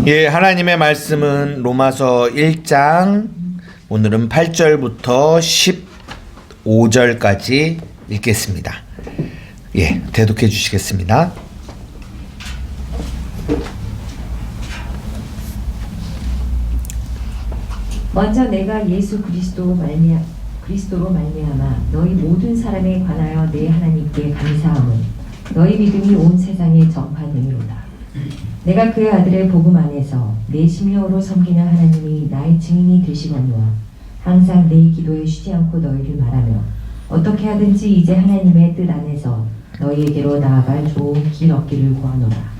예, 하나님의 말씀은 로마서 1장 오늘은 8절부터 15절까지 읽겠습니다. 예, 대독해 주시겠습니다. 먼저 내가 예수 그리스도로 말미암아 너희 모든 사람에 관하여 내 하나님께 감사함은 너희 믿음이 온 세상에 전파됨이로다. 내가 그의 아들의 복음 안에서 내 심령으로 섬기는 하나님이 나의 증인이 되시거니와 항상 내 기도에 쉬지 않고 너희를 말하며 어떻게 하든지 이제 하나님의 뜻 안에서 너희에게로 나아갈 좋은 길 얻기를 구하노라.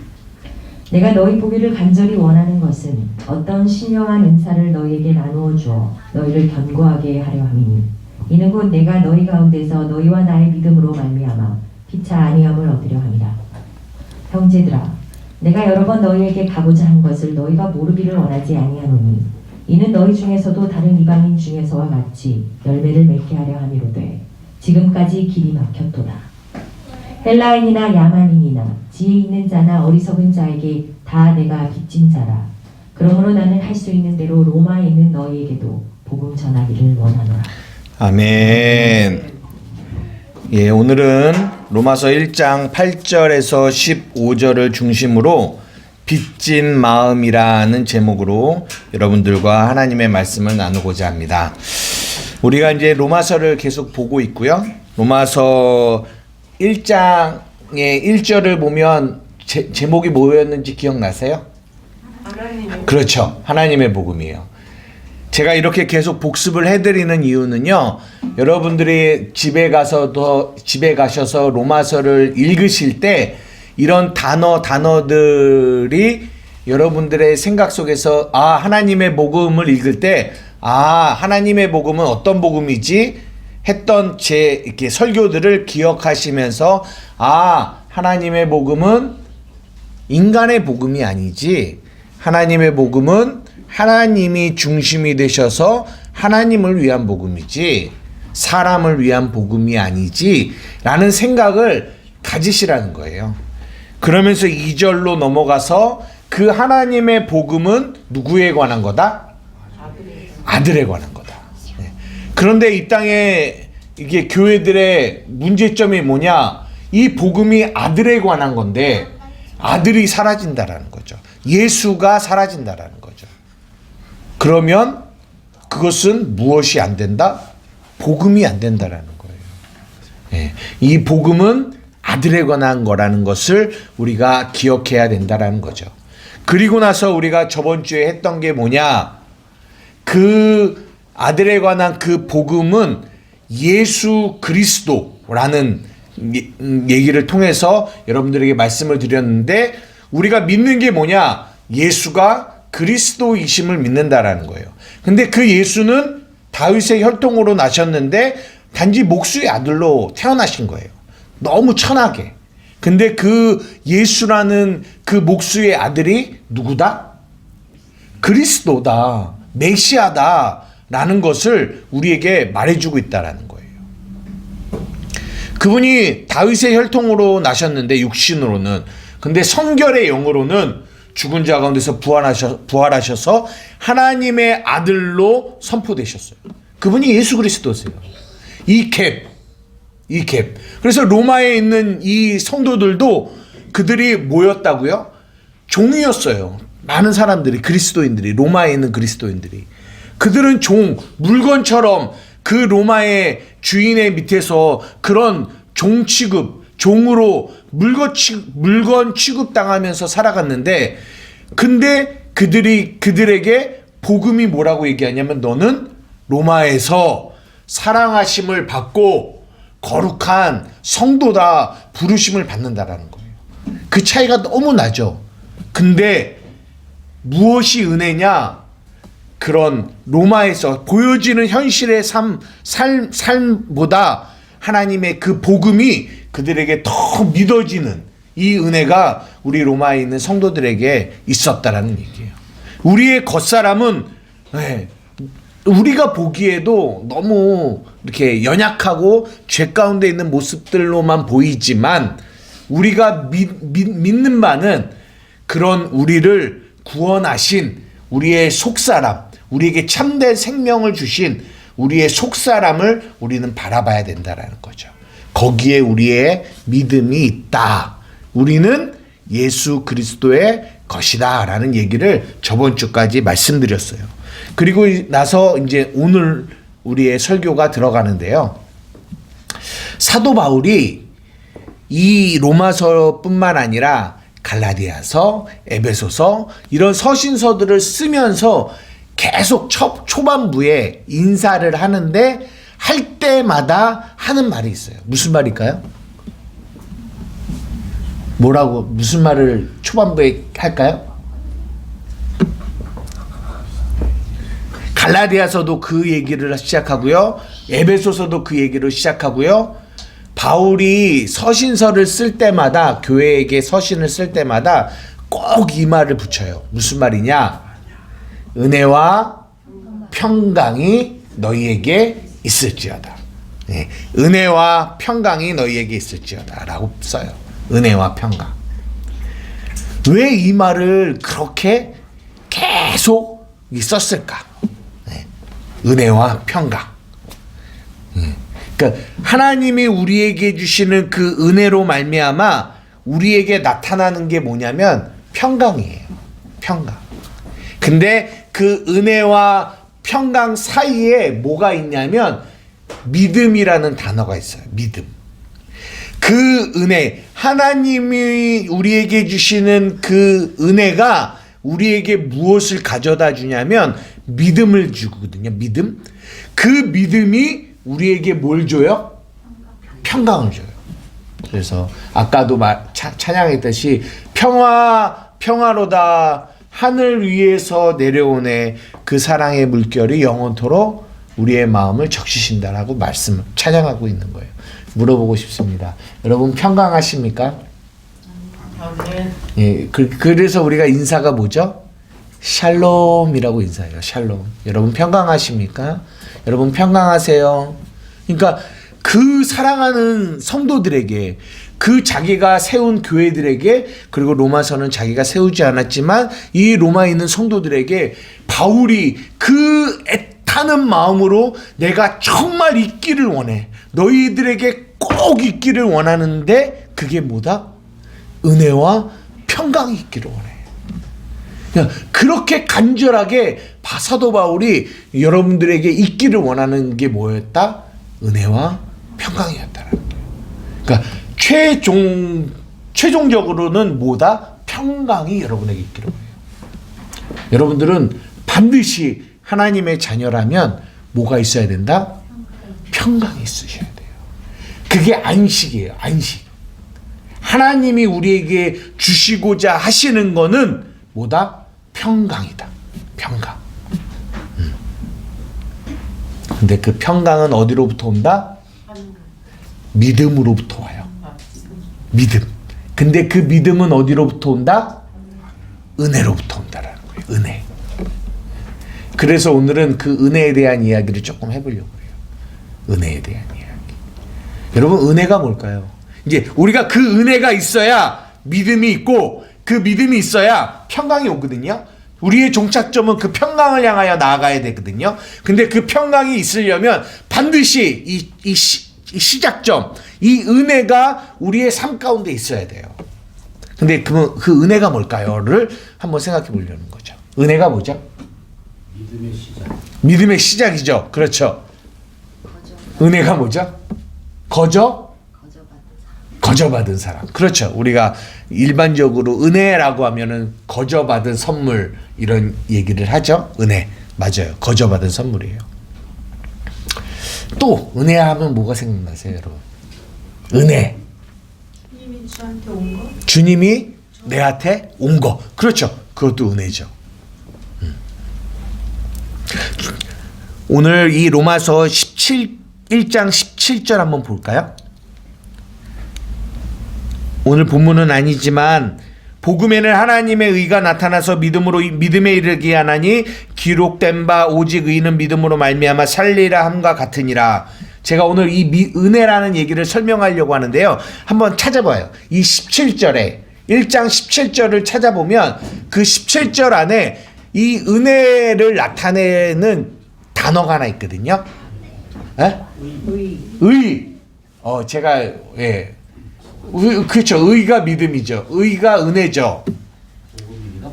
내가 너희 보기를 간절히 원하는 것은 어떤 신령한 은사를 너희에게 나누어 주어 너희를 견고하게 하려 함이니 이는 곧 내가 너희 가운데서 너희와 나의 믿음으로 말미암아 피차 아니함을 얻으려 함이라. 형제들아, 내가 여러 번 너희에게 가고자 한 것을 너희가 모르기를 원하지 아니하노니 이는 너희 중에서도 다른 이방인 중에서와 같이 열매를 맺게 하려 함이로되 지금까지 길이 막혔도다. 헬라인이나 야만인이나 지혜 있는 자나 어리석은 자에게 다 내가 빚진 자라. 그러므로 나는 할 수 있는 대로 로마에 있는 너희에게도 복음 전하기를 원하노라. 아멘. 예, 오늘은 로마서 1장 8절에서 15절을 중심으로 빚진 마음이라는 제목으로 여러분들과 하나님의 말씀을 나누고자 합니다. 우리가 이제 로마서를 계속 보고 있고요. 로마서 1장의 1절을 보면 제목이 뭐였는지 기억나세요? 그렇죠. 하나님의 복음이에요. 제가 이렇게 계속 복습을 해드리는 이유는요, 여러분들이 집에 가셔서 로마서를 읽으실 때 이런 단어들이 여러분들의 생각 속에서 하나님의 복음을 읽을 때 하나님의 복음은 어떤 복음이지? 했던 제 이렇게 설교들을 기억하시면서 하나님의 복음은 인간의 복음이 아니지, 하나님의 복음은 하나님이 중심이 되셔서 하나님을 위한 복음이지 사람을 위한 복음이 아니지 라는 생각을 가지시라는 거예요. 그러면서 2절로 넘어가서 그 하나님의 복음은 누구에 관한 거다? 아들에 관한 거다. 그런데 이 땅에 이게 교회들의 문제점이 뭐냐? 이 복음이 아들에 관한 건데 아들이 사라진다라는 거죠. 예수가 사라진다라는 거죠. 그러면 그것은 무엇이 안 된다? 복음이 안 된다라는 거예요. 예, 이 복음은 아들에 관한 거라는 것을 우리가 기억해야 된다라는 거죠. 그리고 나서 우리가 저번 주에 했던 게 뭐냐? 그 아들에 관한 그 복음은 예수 그리스도라는 얘기를 통해서 여러분들에게 말씀을 드렸는데, 우리가 믿는 게 뭐냐? 예수가 그리스도이심을 믿는다라는 거예요. 근데 그 예수는 다윗의 혈통으로 나셨는데 단지 목수의 아들로 태어나신 거예요. 너무 천하게. 근데 그 예수라는 그 목수의 아들이 누구다? 그리스도다. 메시아다. 라는 것을 우리에게 말해주고 있다라는 거예요. 그분이 다윗의 혈통으로 나셨는데 육신으로는, 근데 성결의 영으로는 죽은 자 가운데서 부활하셔서 하나님의 아들로 선포되셨어요. 그분이 예수 그리스도세요. 이 갭. 그래서 로마에 있는 이 성도들도 그들이 뭐였다고요? 종이었어요. 많은 사람들이, 그리스도인들이, 로마에 있는 그리스도인들이. 그들은 물건처럼 그 로마의 주인의 밑에서 그런 종으로 물건 취급당하면서 살아갔는데, 근데 그들에게 복음이 뭐라고 얘기하냐면, 너는 로마에서 사랑하심을 받고 거룩한 성도다 부르심을 받는다라는 거예요. 그 차이가 너무 나죠. 근데 무엇이 은혜냐? 그런 로마에서 보여지는 현실의 삶보다 하나님의 그 복음이 그들에게 더 믿어지는 이 은혜가 우리 로마에 있는 성도들에게 있었다라는 얘기예요. 우리의 겉사람은 우리가 보기에도 너무 이렇게 연약하고 죄 가운데 있는 모습들로만 보이지만, 우리가 믿는 바는 그런 우리를 구원하신 우리의 속사람, 우리에게 참된 생명을 주신 우리의 속사람을 우리는 바라봐야 된다라는 거죠. 거기에 우리의 믿음이 있다. 우리는 예수 그리스도의 것이다 라는 얘기를 저번 주까지 말씀드렸어요. 그리고 나서 이제 오늘 우리의 설교가 들어가는데요. 사도 바울이 이 로마서뿐만 아니라 갈라디아서, 에베소서 이런 서신서들을 쓰면서 계속 초반부에 인사를 하는데 할 때마다 하는 말이 있어요. 무슨 말일까요? 뭐라고 무슨 말을 초반부에 할까요? 갈라디아서도 그 얘기를 시작하고요. 에베소서도 그 얘기를 시작하고요. 바울이 서신서를 쓸 때마다 교회에게 서신을 쓸 때마다 꼭 이 말을 붙여요. 무슨 말이냐? 은혜와 평강이 너희에게 있을지어다. 네. 은혜와 평강이 너희에게 있을지어다 라고 써요. 은혜와 평강. 왜 이 말을 그렇게 계속 썼을까? 네. 은혜와 평강. 그러니까 하나님이 우리에게 주시는 그 은혜로 말미암아 우리에게 나타나는 게 뭐냐면 평강이에요. 평강. 근데 그 은혜와 평강 사이에 뭐가 있냐면 믿음이라는 단어가 있어요. 믿음. 그 은혜, 하나님이 우리에게 주시는 그 은혜가 우리에게 무엇을 가져다 주냐면 믿음을 주거든요. 믿음. 그 믿음이 우리에게 뭘 줘요? 평강을 줘요. 그래서 아까도 찬양했듯이 평화로다 하늘 위에서 내려오네 그 사랑의 물결이 영원토록 우리의 마음을 적시신다라고 찬양하고 있는 거예요. 물어보고 싶습니다. 여러분 평강하십니까? 예, 그래서 우리가 인사가 뭐죠? 샬롬이라고 인사해요. 샬롬. 여러분 평강하십니까? 여러분 평강하세요. 그러니까 그 사랑하는 성도들에게, 그 자기가 세운 교회들에게, 그리고 로마서는 자기가 세우지 않았지만 이 로마에 있는 성도들에게 바울이 그 애타는 마음으로 내가 정말 있기를 원해. 너희들에게 꼭 있기를 원하는데 그게 뭐다? 은혜와 평강이 있기를 원해. 그렇게 간절하게 사도 바울이 여러분들에게 있기를 원하는 게 뭐였다? 은혜와 평강이었다는 거예요. 그러니까 최종적으로는 뭐다? 평강이 여러분에게 있기를 원해요. 여러분들은 반드시 하나님의 자녀라면 뭐가 있어야 된다? 평강이 있으셔야 돼요. 그게 안식이에요. 안식. 하나님이 우리에게 주시고자 하시는 거는 뭐다? 평강이다. 평강. 근데 그 평강은 어디로부터 온다? 믿음으로부터 와요. 믿음. 근데 그 믿음은 어디로부터 온다? 은혜로부터 온다라는 거예요. 은혜. 그래서 오늘은 그 은혜에 대한 이야기를 조금 해보려고 해요. 은혜에 대한 이야기. 여러분 은혜가 뭘까요? 이제 우리가 그 은혜가 있어야 믿음이 있고 그 믿음이 있어야 평강이 오거든요. 우리의 종착점은 그 평강을 향하여 나아가야 되거든요. 근데 그 평강이 있으려면 반드시 이 시작점, 이 은혜가 우리의 삶 가운데 있어야 돼요. 근데 그 은혜가 뭘까요?를 한번 생각해 보려는 거죠. 은혜가 뭐죠? 믿음의 시작. 믿음의 시작이죠. 그렇죠. 은혜가 뭐죠? 거저받은 사람. 그렇죠. 우리가 일반적으로 은혜라고 하면은 거저받은 선물 이런 얘기를 하죠. 은혜. 맞아요. 거저받은 선물이에요. 또 은혜하면 뭐가 생각나세요, 여러분? 은혜. 주님이 저한테 온 거? 주님이 내한테 온 거. 그렇죠. 그것도 은혜죠. 오늘 이 로마서 1장 17절 한번 볼까요? 오늘 본문은 아니지만 복음에는 하나님의 의가 나타나서 믿음에 이르게 하나니 기록된 바 오직 의는 믿음으로 말미암아 살리라 함과 같으니라. 제가 오늘 이 은혜라는 얘기를 설명하려고 하는데요. 한번 찾아봐요. 이 17절에 1장 17절을 찾아보면 그 17절 안에 이 은혜를 나타내는 단어가 하나 있거든요. 에? 의. 제가 예. 그렇죠. 의가 믿음이죠. 의가 은혜죠. 복음입니다.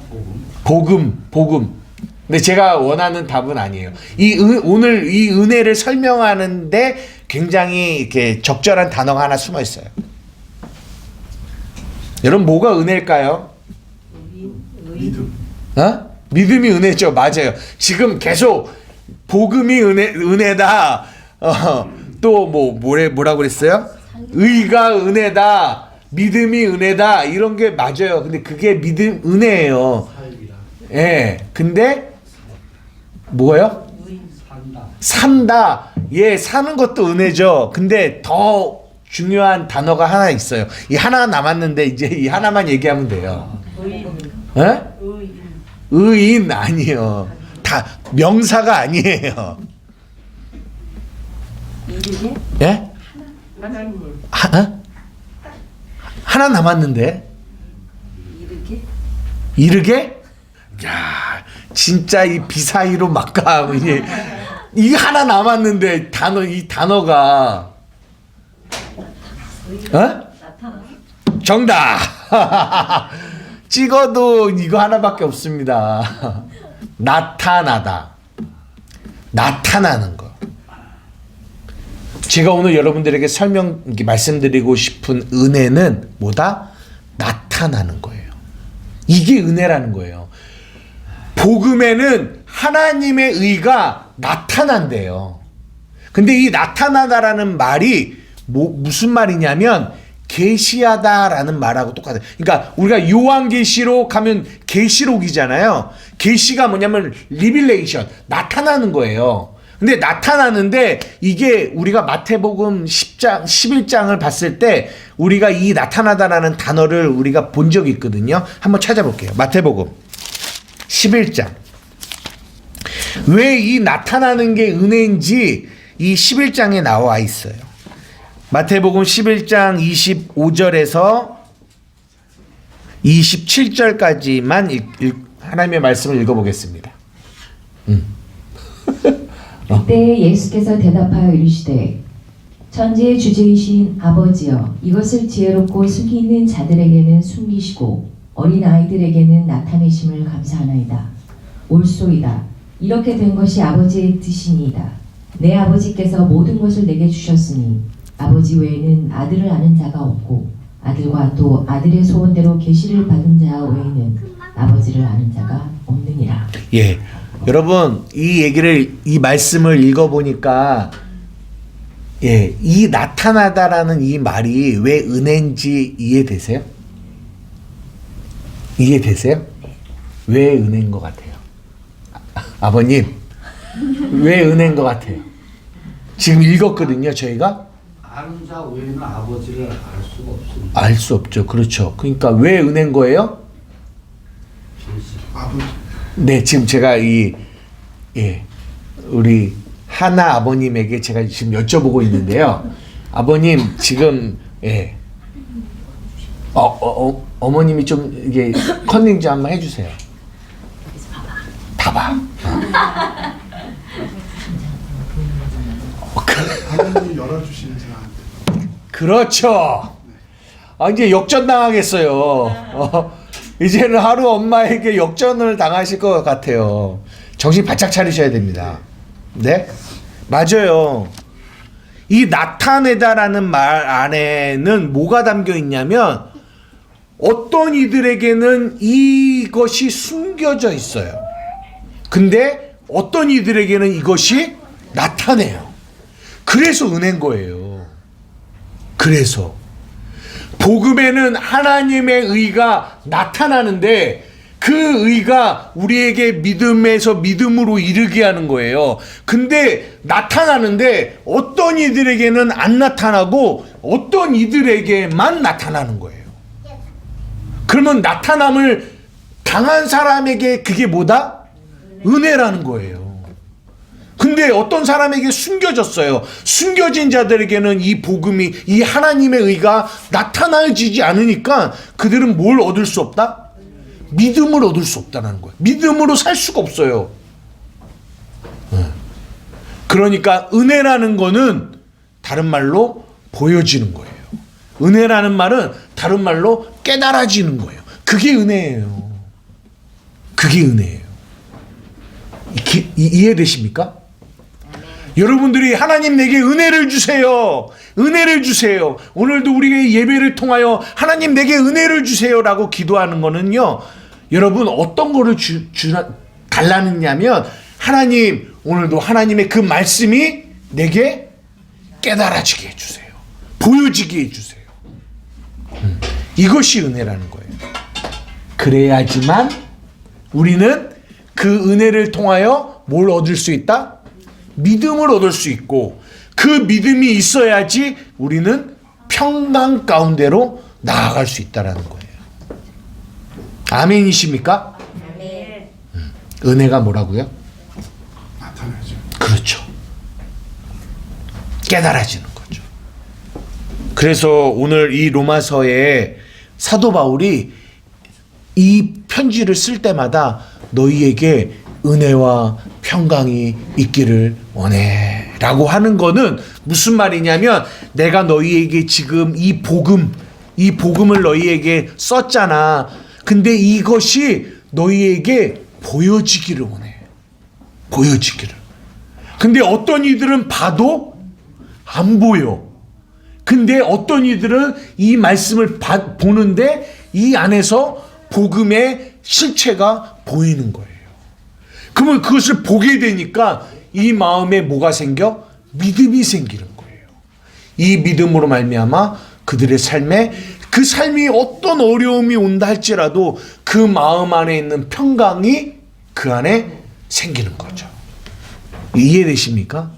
복음. 복음. 근데 제가 원하는 답은 아니에요. 오늘 이 은혜를 설명하는데 굉장히 이렇게 적절한 단어가 하나 숨어 있어요. 여러분 뭐가 은혜일까요? 믿음. 믿음이 은혜죠. 맞아요. 지금 계속 복음이 은혜다. 또 뭐라고 그랬어요? 의가 은혜다. 믿음이 은혜다. 이런 게 맞아요. 근데 그게 은혜예요. 살리라. 예. 근데 뭐예요? 산다. 예, 사는 것도 은혜죠. 근데 더 중요한 단어가 하나 있어요. 이 하나 남았는데 이제 이 하나만 얘기하면 돼요. 예? 의인 아니에요. 다 명사가 아니에요. 예? 하나 남았는데. 이르게? 야, 진짜 이 비사이로 막가 이 하나 남았는데 이 단어가 정답. 찍어도 이거 하나밖에 없습니다. 나타나다. 나타나는 거. 제가 오늘 여러분들에게 말씀드리고 싶은 은혜는 뭐다? 나타나는 거예요. 이게 은혜라는 거예요. 복음에는 하나님의 의가 나타난대요. 근데 이 나타나다라는 말이 무슨 말이냐면 계시하다라는 말하고 똑같아요. 그러니까 우리가 요한계시록 하면 계시록이잖아요. 계시가 뭐냐면 리빌레이션, 나타나는 거예요. 근데 나타나는데 이게 우리가 마태복음 10장, 11장을 봤을 때 우리가 이 나타나다라는 단어를 우리가 본 적이 있거든요. 한번 찾아볼게요. 마태복음 11장. 왜 이 나타나는 게 은혜인지 이 11장에 나와 있어요. 마태복음 11장 25절에서 27절까지만 하나님의 말씀을 읽어보겠습니다. 그때 예수께서 대답하여 이르시되 천지의 주제이신 아버지여 이것을 지혜롭고 슬기 있는 자들에게는 숨기시고 어린 아이들에게는 나타내심을 감사하나이다. 옳소이다. 이렇게 된 것이 아버지의 뜻이니이다. 내 아버지께서 모든 것을 내게 주셨으니 아버지 외에는 아들을 아는 자가 없고 아들과 또 아들의 소원대로 계시를 받은 자 외에는 아버지를 아는 자가 없느니라. 예, 여러분 이 말씀을 읽어보니까 예, 이 나타나다라는 이 말이 왜 은혜인지 이해되세요? 이해되세요? 왜 은혜인 것 같아요? 아버님, 왜 은혜인 것 같아요? 지금 읽었거든요, 저희가. 아는 자 외에는 아버지를 알 수가 없습니다. 알 수 없죠. 그렇죠. 그러니까 왜 은혜인 거예요? 아버지. 네, 지금 제가 우리 하나 아버님에게 제가 지금 여쭤보고 있는데요. 아버님 지금 어머님이 좀 이게 컨닝 좀 한번 해주세요. 봐봐. 하나님이 열어주시는 자한테. 그렇죠. 이제 역전 당하겠어요. 이제는 하루 엄마에게 역전을 당하실 것 같아요. 정신 바짝 차리셔야 됩니다. 네? 맞아요. 이 나타내다라는 말 안에는 뭐가 담겨 있냐면 어떤 이들에게는 이것이 숨겨져 있어요. 근데 어떤 이들에게는 이것이 나타내요. 그래서 은혜인 거예요. 그래서 복음에는 하나님의 의가 나타나는데 그 의가 우리에게 믿음에서 믿음으로 이르게 하는 거예요. 근데 나타나는데 어떤 이들에게는 안 나타나고 어떤 이들에게만 나타나는 거예요. 그러면 나타남을 당한 사람에게 그게 뭐다? 은혜라는 거예요. 근데 어떤 사람에게 숨겨졌어요. 숨겨진 자들에게는 이 복음이, 이 하나님의 의가 나타나지지 않으니까 그들은 뭘 얻을 수 없다? 믿음을 얻을 수 없다는 거예요. 믿음으로 살 수가 없어요. 그러니까 은혜라는 거는 다른 말로 보여지는 거예요. 은혜라는 말은 다른 말로 깨달아지는 거예요. 그게 은혜예요. 그게 은혜예요. 이해되십니까? 여러분들이 하나님 내게 은혜를 주세요. 은혜를 주세요. 오늘도 우리의 예배를 통하여 하나님 내게 은혜를 주세요라고 기도하는 거는요. 여러분 어떤 거를 달라느냐면 하나님 오늘도 하나님의 그 말씀이 내게 깨달아지게 해주세요. 보여지게 해주세요. 이것이 은혜라는 거예요. 그래야지만 우리는 그 은혜를 통하여 뭘 얻을 수 있다? 믿음을 얻을 수 있고 그 믿음이 있어야지 우리는 평강 가운데로 나아갈 수 있다는 거예요. 아멘이십니까? 아멘. 은혜가 뭐라고요? 나타나죠. 그렇죠. 깨달아지는 거죠. 그래서 오늘 이 로마서에 사도 바울이 이 편지를 쓸 때마다 너희에게 은혜와 평강이 있기를 원해 라고 하는 거는 무슨 말이냐면 내가 너희에게 지금 이 복음을 너희에게 썼잖아. 근데 이것이 너희에게 보여지기를 원해. 보여지기를. 근데 어떤 이들은 봐도 안 보여. 근데 어떤 이들은 이 말씀을 보는데 이 안에서 복음의 실체가 보이는 거예요. 그러면 그것을 보게 되니까 이 마음에 뭐가 생겨? 믿음이 생기는 거예요. 이 믿음으로 말미암아 그들의 삶에 그 삶이 어떤 어려움이 온다 할지라도 그 마음 안에 있는 평강이 그 안에 생기는 거죠. 이해되십니까?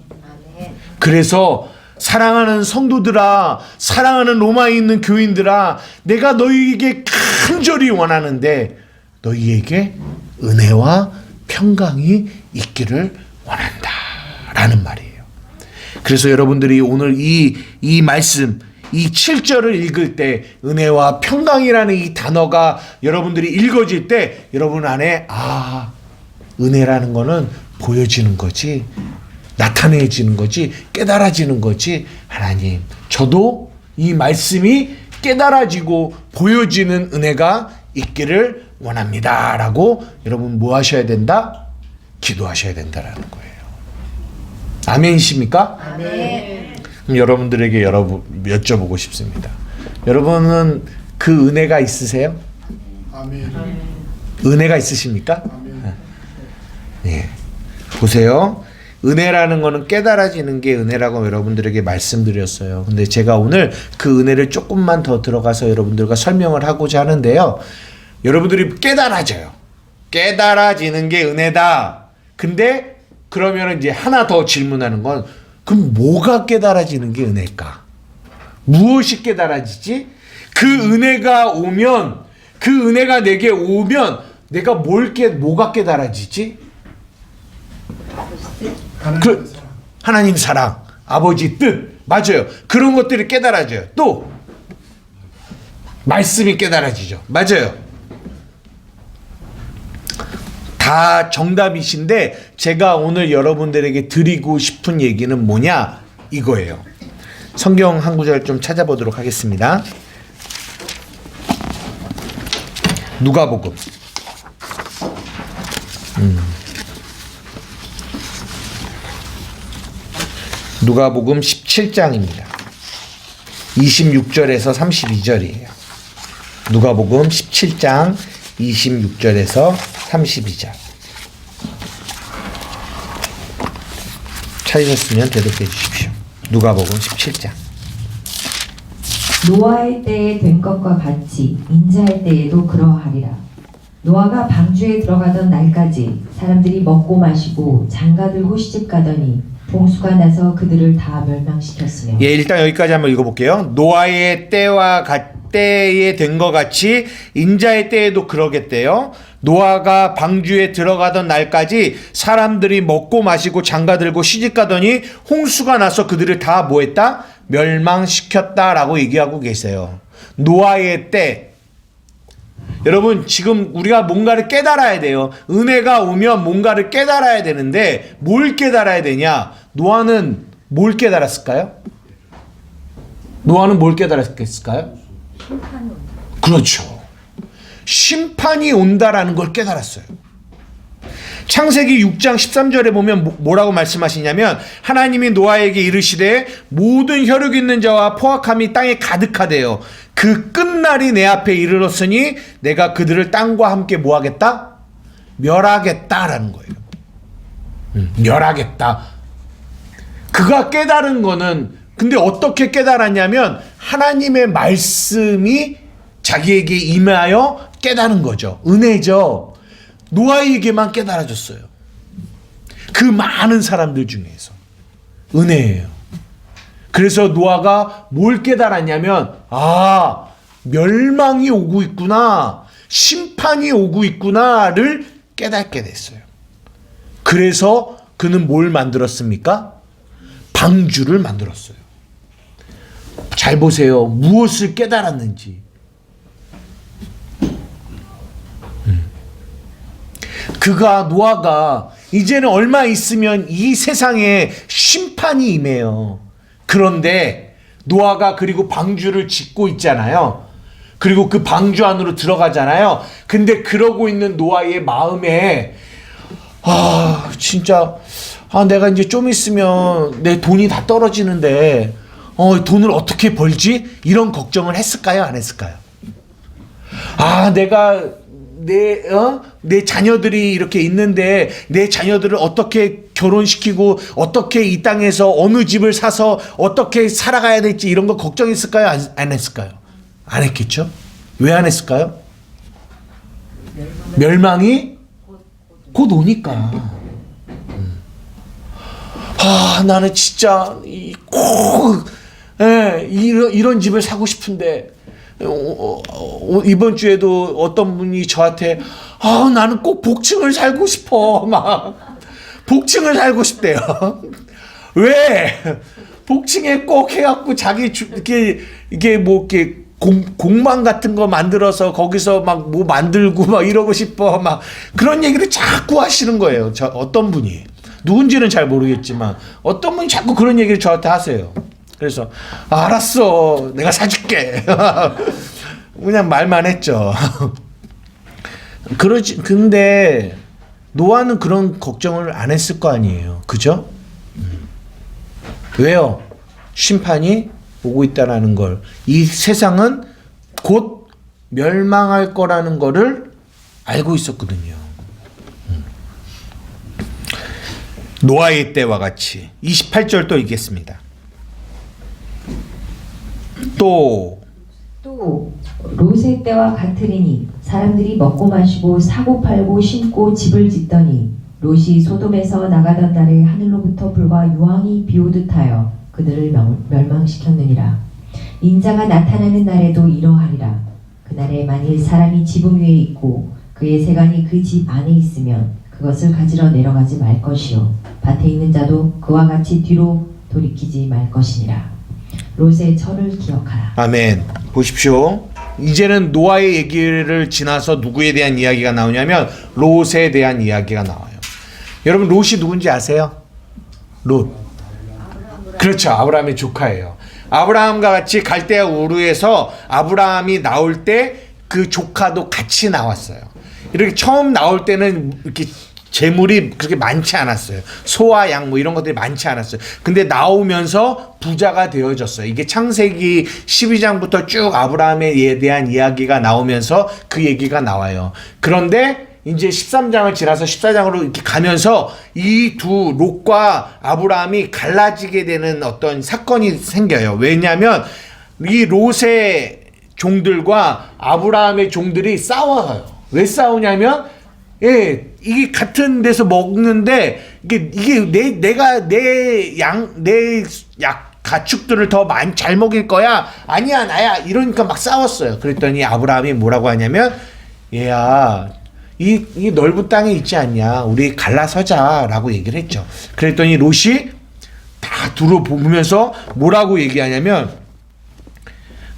그래서 사랑하는 성도들아, 사랑하는 로마에 있는 교인들아, 내가 너희에게 간절히 원하는데 너희에게 은혜와 평강이 있기를 원한다 라는 말이에요. 그래서 여러분들이 오늘 이 말씀, 이 7절을 읽을 때 은혜와 평강이라는 이 단어가 여러분들이 읽어질 때 여러분 안에 은혜라는 거는 보여지는 거지, 나타내지는 거지, 깨달아지는 거지. 하나님, 저도 이 말씀이 깨달아지고 보여지는 은혜가 있기를 원합니다 라고 여러분 뭐 하셔야 된다? 기도하셔야 된다라는 거예요. 아멘이십니까? 아멘. 그럼 여러분들에게 여쭤보고 싶습니다. 여러분은 그 은혜가 있으세요? 아멘. 은혜가 있으십니까? 아멘. 예. 보세요. 은혜라는 거는 깨달아지는 게 은혜라고 여러분들에게 말씀드렸어요. 근데 제가 오늘 그 은혜를 조금만 더 들어가서 여러분들과 설명을 하고자 하는데요. 여러분들이 깨달아져요. 깨달아지는 게 은혜다. 근데 그러면 이제 하나 더 질문하는 건 그럼 뭐가 깨달아지는 게 은혜일까? 무엇이 깨달아지지? 그 은혜가 오면, 그 은혜가 내게 오면 내가 뭐가 깨달아지지? 하나님 사랑, 아버지 뜻, 맞아요. 그런 것들이 깨달아져요. 또 말씀이 깨달아지죠. 맞아요. 다 정답이신데 제가 오늘 여러분들에게 드리고 싶은 얘기는 뭐냐? 이거예요. 성경 한 구절 좀 찾아보도록 하겠습니다. 누가복음. 누가복음 17장입니다. 26절에서 32절이에요. 누가복음 17장 26절에서 32절. 찾으셨으면 대답해 주십시오. 누가복음 17장. 노아의 때에 된 것과 같이 인자의 때에도 그러하리라. 노아가 방주에 들어가던 날까지 사람들이 먹고 마시고 장가들고 시집가더니 봉수가 나서 그들을 다 멸망시켰으며. 예, 일단 여기까지 한번 읽어볼게요. 노아의 때에 된 것 같이 인자의 때에도 그러겠대요. 노아가 방주에 들어가던 날까지 사람들이 먹고 마시고 장가들고 시집가더니 홍수가 나서 그들을 다 뭐했다? 멸망시켰다라고 얘기하고 계세요. 노아의 때. 여러분 지금 우리가 뭔가를 깨달아야 돼요. 은혜가 오면 뭔가를 깨달아야 되는데 뭘 깨달아야 되냐? 노아는 뭘 깨달았을까요? 노아는 뭘 깨달았겠을까요? 심판이 온다. 그렇죠. 심판이 온다라는 걸 깨달았어요. 창세기 6장 13절에 보면 뭐라고 말씀하시냐면 하나님이 노아에게 이르시되 모든 혈육 있는 자와 포악함이 땅에 가득하대요. 그 끝날이 내 앞에 이르렀으니 내가 그들을 땅과 함께 뭐하겠다? 멸하겠다라는 거예요. 멸하겠다. 그가 깨달은 거는 근데 어떻게 깨달았냐면 하나님의 말씀이 자기에게 임하여 깨달은 거죠. 은혜죠. 노아에게만 깨달아졌어요. 그 많은 사람들 중에서 은혜예요. 그래서 노아가 뭘 깨달았냐면 멸망이 오고 있구나, 심판이 오고 있구나를 깨닫게 됐어요. 그래서 그는 뭘 만들었습니까? 방주를 만들었어요. 잘 보세요. 무엇을 깨달았는지. 노아가 이제는 얼마 있으면 이 세상에 심판이 임해요. 그런데 노아가 그리고 방주를 짓고 있잖아요. 그리고 그 방주 안으로 들어가잖아요. 근데 그러고 있는 노아의 마음에 진짜 내가 이제 좀 있으면 내 돈이 다 떨어지는데 돈을 어떻게 벌지? 이런 걱정을 했을까요? 안 했을까요? 내가 내 자녀들이 이렇게 있는데 내 자녀들을 어떻게 결혼시키고 어떻게 이 땅에서 어느 집을 사서 어떻게 살아가야 될지 이런 거 걱정했을까요? 안 했을까요? 안 했겠죠? 왜 안 했을까요? 멸망이 곧 오니까. 나는 진짜 이런 집을 사고 싶은데 이번 주에도 어떤 분이 저한테 나는 꼭 복층을 살고 싶어. 막 복층을 살고 싶대요. 왜? 복층에 꼭 해갖고 자기 이게 뭐 이렇게 공방 같은 거 만들어서 거기서 막 뭐 만들고 막 이러고 싶어. 막 그런 얘기를 자꾸 하시는 거예요. 어떤 분이. 누군지는 잘 모르겠지만 어떤 분이 자꾸 그런 얘기를 저한테 하세요. 그래서 알았어, 내가 사줄게. 그냥 말만 했죠. 근데 노아는 그런 걱정을 안 했을 거 아니에요. 그죠? 왜요? 심판이 오고 있다라는 걸, 이 세상은 곧 멸망할 거라는 거를 알고 있었거든요. 노아의 때와 같이 28절 또 읽겠습니다. 또 롯의 때와 같으리니 사람들이 먹고 마시고 사고 팔고 심고 집을 짓더니 롯이 소돔에서 나가던 날에 하늘로부터 불과 유황이 비오듯 하여 그들을 멸망시켰느니라. 인자가 나타나는 날에도 이러하리라. 그날에 만일 사람이 지붕 위에 있고 그의 세간이 그 집 안에 있으면 그것을 가지러 내려가지 말 것이요 밭에 있는 자도 그와 같이 뒤로 돌이키지 말 것이니라. 롯의 철을 기억하라. 아멘. 보십시오. 이제는 노아의 얘기를 지나서 누구에 대한 이야기가 나오냐면 롯에 대한 이야기가 나와요. 여러분 롯이 누군지 아세요? 롯. 그렇죠. 아브라함의 조카예요. 아브라함과 같이 갈대아 우르에서 아브라함이 나올 때 그 조카도 같이 나왔어요. 이렇게 처음 나올 때는 이렇게 재물이 그렇게 많지 않았어요. 소와 양 뭐 이런 것들이 많지 않았어요. 근데 나오면서 부자가 되어졌어요. 이게 창세기 12장부터 쭉 아브라함에 대한 이야기가 나오면서 그 얘기가 나와요. 그런데 이제 13장을 지나서 14장으로 이렇게 가면서 이 두 롯과 아브라함이 갈라지게 되는 어떤 사건이 생겨요. 왜냐하면 이 롯의 종들과 아브라함의 종들이 싸워요. 왜 싸우냐면 이게 같은 데서 먹는데 이게 내가 내 가축들을 더 많이 잘 먹일 거야. 아니야 나야. 이러니까 막 싸웠어요. 그랬더니 아브라함이 뭐라고 하냐면 얘야 이 넓은 땅에 있지 않냐, 우리 갈라서자라고 얘기를 했죠. 그랬더니 롯이 다 둘러보면서 뭐라고 얘기하냐면,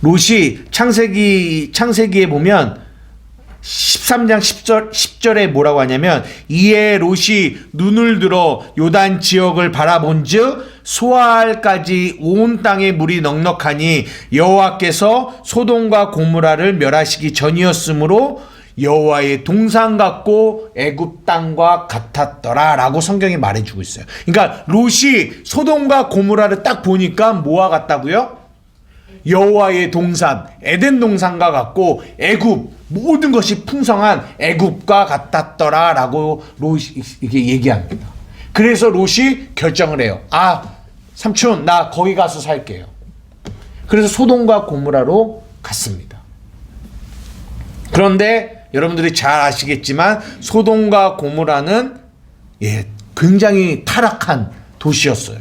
롯이 창세기에 보면 13장 10절에 뭐라고 하냐면, 이에 롯이 눈을 들어 요단 지역을 바라본즉 소알까지 온 땅에 물이 넉넉하니 여호와께서 소돔과 고모라를 멸하시기 전이었으므로 여호와의 동산 같고 애굽 땅과 같았더라라고 성경이 말해주고 있어요. 그러니까 롯이 소돔과 고모라를 딱 보니까 뭐와 같다고요? 여호와의 동산, 에덴 동산과 같고 애굽, 모든 것이 풍성한 애굽과 같았더라라고 롯이 이렇게 얘기합니다. 그래서 롯이 결정을 해요. 삼촌, 나 거기 가서 살게요. 그래서 소돔과 고모라로 갔습니다. 그런데 여러분들이 잘 아시겠지만 소돔과 고모라는 굉장히 타락한 도시였어요.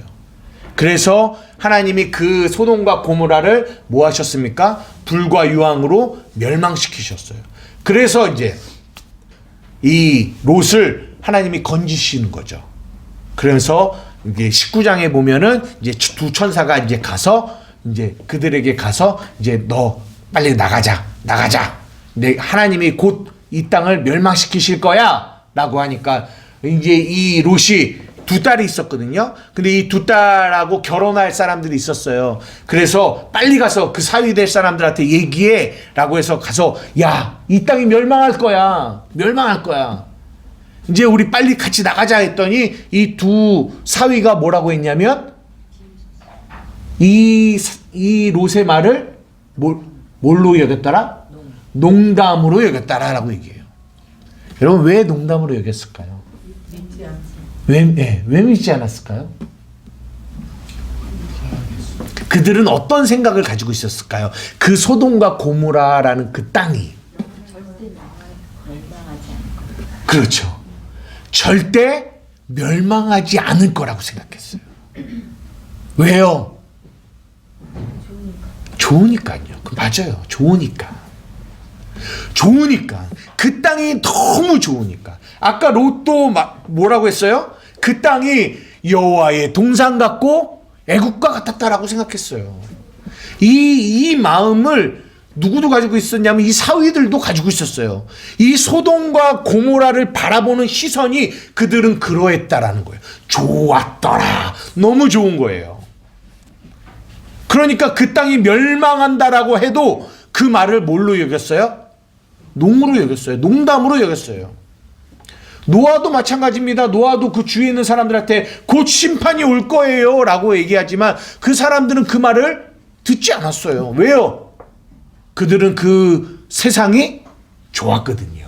그래서 하나님이 그 소돔과 고모라를 뭐 하셨습니까? 불과 유황으로 멸망시키셨어요. 그래서 이제 이 롯을 하나님이 건지시는 거죠. 그래서 이게 19장에 보면은 이제 두 천사가 이제 가서 이제 그들에게 가서 이제 너 빨리 나가자. 하나님이 곧 이 땅을 멸망시키실 거야라고 하니까 이제 이 롯이 두 딸이 있었거든요. 근데 이 두 딸하고 결혼할 사람들이 있었어요. 그래서 빨리 가서 그 사위 될 사람들한테 얘기해 라고 해서 가서, 야, 이 땅이 멸망할 거야. 이제 우리 빨리 같이 나가자 했더니 이 두 사위가 뭐라고 했냐면, 이 롯의 말을 뭘로 여겼더라? 농담으로 여겼다라고 얘기해요. 여러분, 왜 농담으로 여겼을까요? 믿지 않지. 왜 믿지 않았을까요? 그들은 어떤 생각을 가지고 있었을까요? 그 소돔과 고모라라는 그 땅이 절대 멸망하지 않고. 그렇죠. 절대 멸망하지 않을 거라고 생각했어요. 왜요? 좋으니까요. 맞아요. 좋으니까. 그 땅이 너무 좋으니까. 아까 롯도 뭐라고 했어요? 그 땅이 여호와의 동산 같고 애국과 같았다라고 생각했어요. 이 마음을 누구도 가지고 있었냐면 이 사위들도 가지고 있었어요. 이 소돔과 고모라를 바라보는 시선이 그들은 그러했다라는 거예요. 좋았더라. 너무 좋은 거예요. 그러니까 그 땅이 멸망한다라고 해도 그 말을 뭘로 여겼어요? 농으로 여겼어요. 농담으로 여겼어요. 노아도 마찬가지입니다. 노아도 그 주위에 있는 사람들한테 곧 심판이 올 거예요 라고 얘기하지만 그 사람들은 그 말을 듣지 않았어요. 왜요? 그들은 그 세상이 좋았거든요.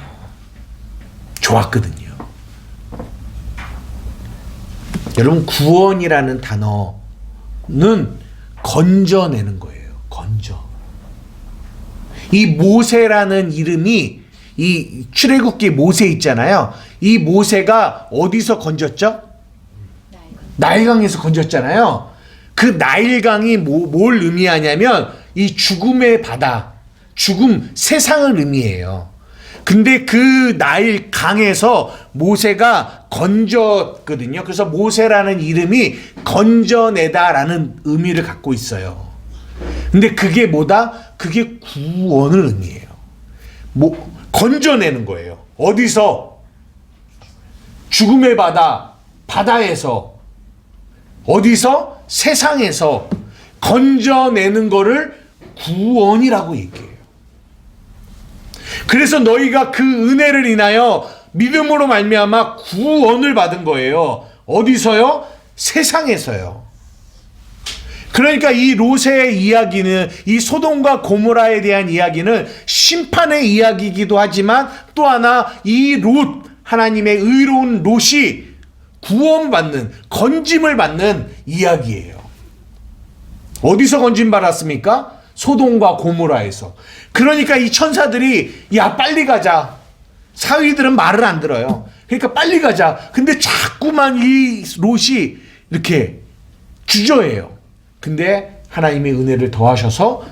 여러분, 구원이라는 단어는 건져내는 거예요. 이 모세라는 이름이, 이 출애굽기 모세 있잖아요. 이 모세가 어디서 건졌죠? 나일강에서 건졌잖아요. 그 나일강이 뭘 의미하냐면 이 죽음의 바다, 세상을 의미해요. 근데 그 나일강에서 모세가 건졌거든요. 그래서 모세라는 이름이 건져내다라는 의미를 갖고 있어요. 근데 그게 뭐다? 그게 구원을 의미해요. 건져내는 거예요. 어디서? 죽음의 바다에서. 어디서? 세상에서 건져내는 거를 구원이라고 얘기해요. 그래서 너희가 그 은혜를 인하여 믿음으로 말미암아 구원을 받은 거예요. 어디서요? 세상에서요. 그러니까 이 롯의 이야기는, 이 소돔과 고모라에 대한 이야기는 심판의 이야기이기도 하지만 또 하나 이 롯, 하나님의 의로운 롯이 구원받는, 건짐을 받는 이야기예요. 어디서 건짐 받았습니까? 소돔과 고모라에서. 그러니까 이 천사들이 야 빨리 가자. 사위들은 말을 안 들어요. 그러니까 빨리 가자. 근데 자꾸만 이 롯이 이렇게 주저해요. 근데 하나님의 은혜를 더하셔서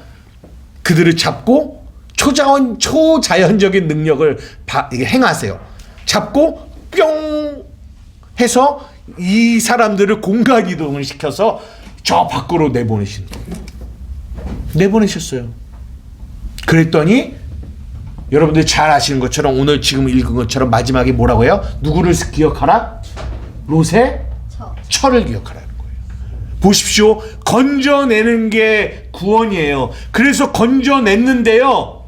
그들을 잡고 초자연적인 능력을 행하세요. 잡고 뿅 해서 이 사람들을 공간 이동을 시켜서 저 밖으로 내보내신 거예요. 내보내셨어요. 그랬더니 여러분들 잘 아시는 것처럼 오늘 지금 읽은 것처럼 마지막에 뭐라고 해요? 누구를 기억하라? 롯의 처를 기억하라는 거예요. 보십시오. 건져내는 게 구원이에요. 그래서 건져냈는데요.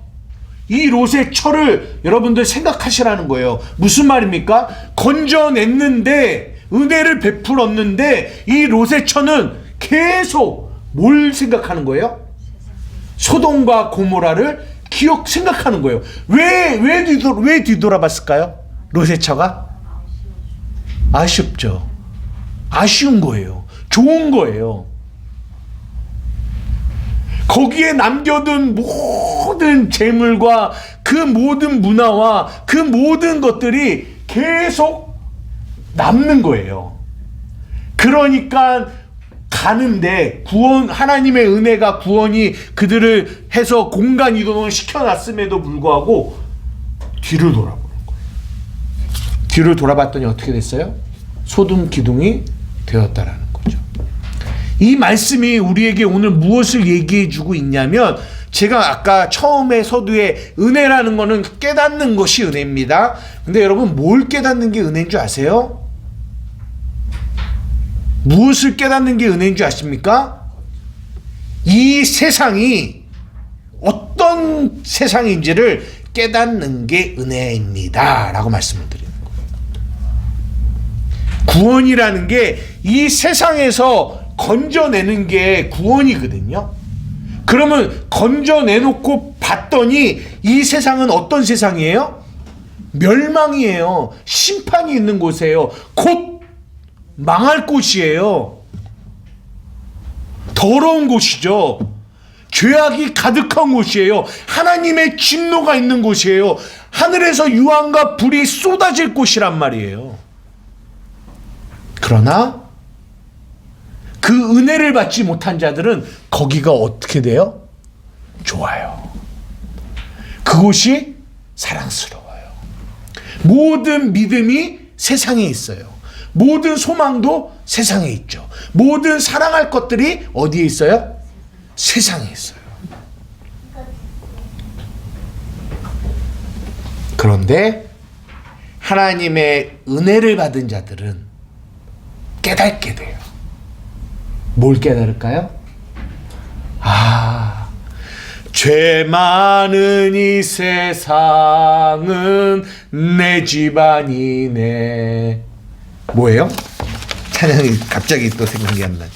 이 롯의 처를 여러분들 생각하시라는 거예요. 무슨 말입니까? 건져냈는데 은혜를 베풀었는데 이 롯의 처는 계속 뭘 생각하는 거예요? 소돔과 고모라를 생각하는 거예요. 왜 뒤돌아봤을까요? 롯의 처가? 아쉽죠. 아쉬운 거예요. 좋은 거예요. 거기에 남겨둔 모든 재물과 그 모든 문화와 그 모든 것들이 계속 남는 거예요. 그러니까 가는데 하나님의 은혜가 구원이 그들을 해서 공간 이동을 시켜놨음에도 불구하고 뒤를 돌아보는 거예요. 뒤를 돌아봤더니 어떻게 됐어요? 소돔 기둥이 되었다라는 거죠. 이 말씀이 우리에게 오늘 무엇을 얘기해 주고 있냐면, 제가 아까 처음에 서두에 은혜라는 거는 깨닫는 것이 은혜입니다. 근데 여러분, 뭘 깨닫는 게 은혜인 줄 아세요? 무엇을 깨닫는 게 은혜인 줄 아십니까? 이 세상이 어떤 세상인지를 깨닫는 게 은혜입니다 라고 말씀을 드리는 거예요. 구원이라는 게 이 세상에서 건져내는 게 구원이거든요. 그러면 건져내놓고 봤더니 이 세상은 어떤 세상이에요? 멸망이에요. 심판이 있는 곳이에요. 곧 망할 곳이에요. 더러운 곳이죠. 죄악이 가득한 곳이에요. 하나님의 진노가 있는 곳이에요. 하늘에서 유황과 불이 쏟아질 곳이란 말이에요. 그러나 그 은혜를 받지 못한 자들은 거기가 어떻게 돼요? 좋아요. 그곳이 사랑스러워요. 모든 믿음이 세상에 있어요. 모든 소망도 세상에 있죠. 모든 사랑할 것들이 어디에 있어요? 세상에 있어요. 그런데 하나님의 은혜를 받은 자들은 깨닫게 돼요. 뭘 깨달을까요? 죄 많은 이 세상은 내 집안이네. 뭐예요? 찬양이 갑자기 또 생각이 안 나요.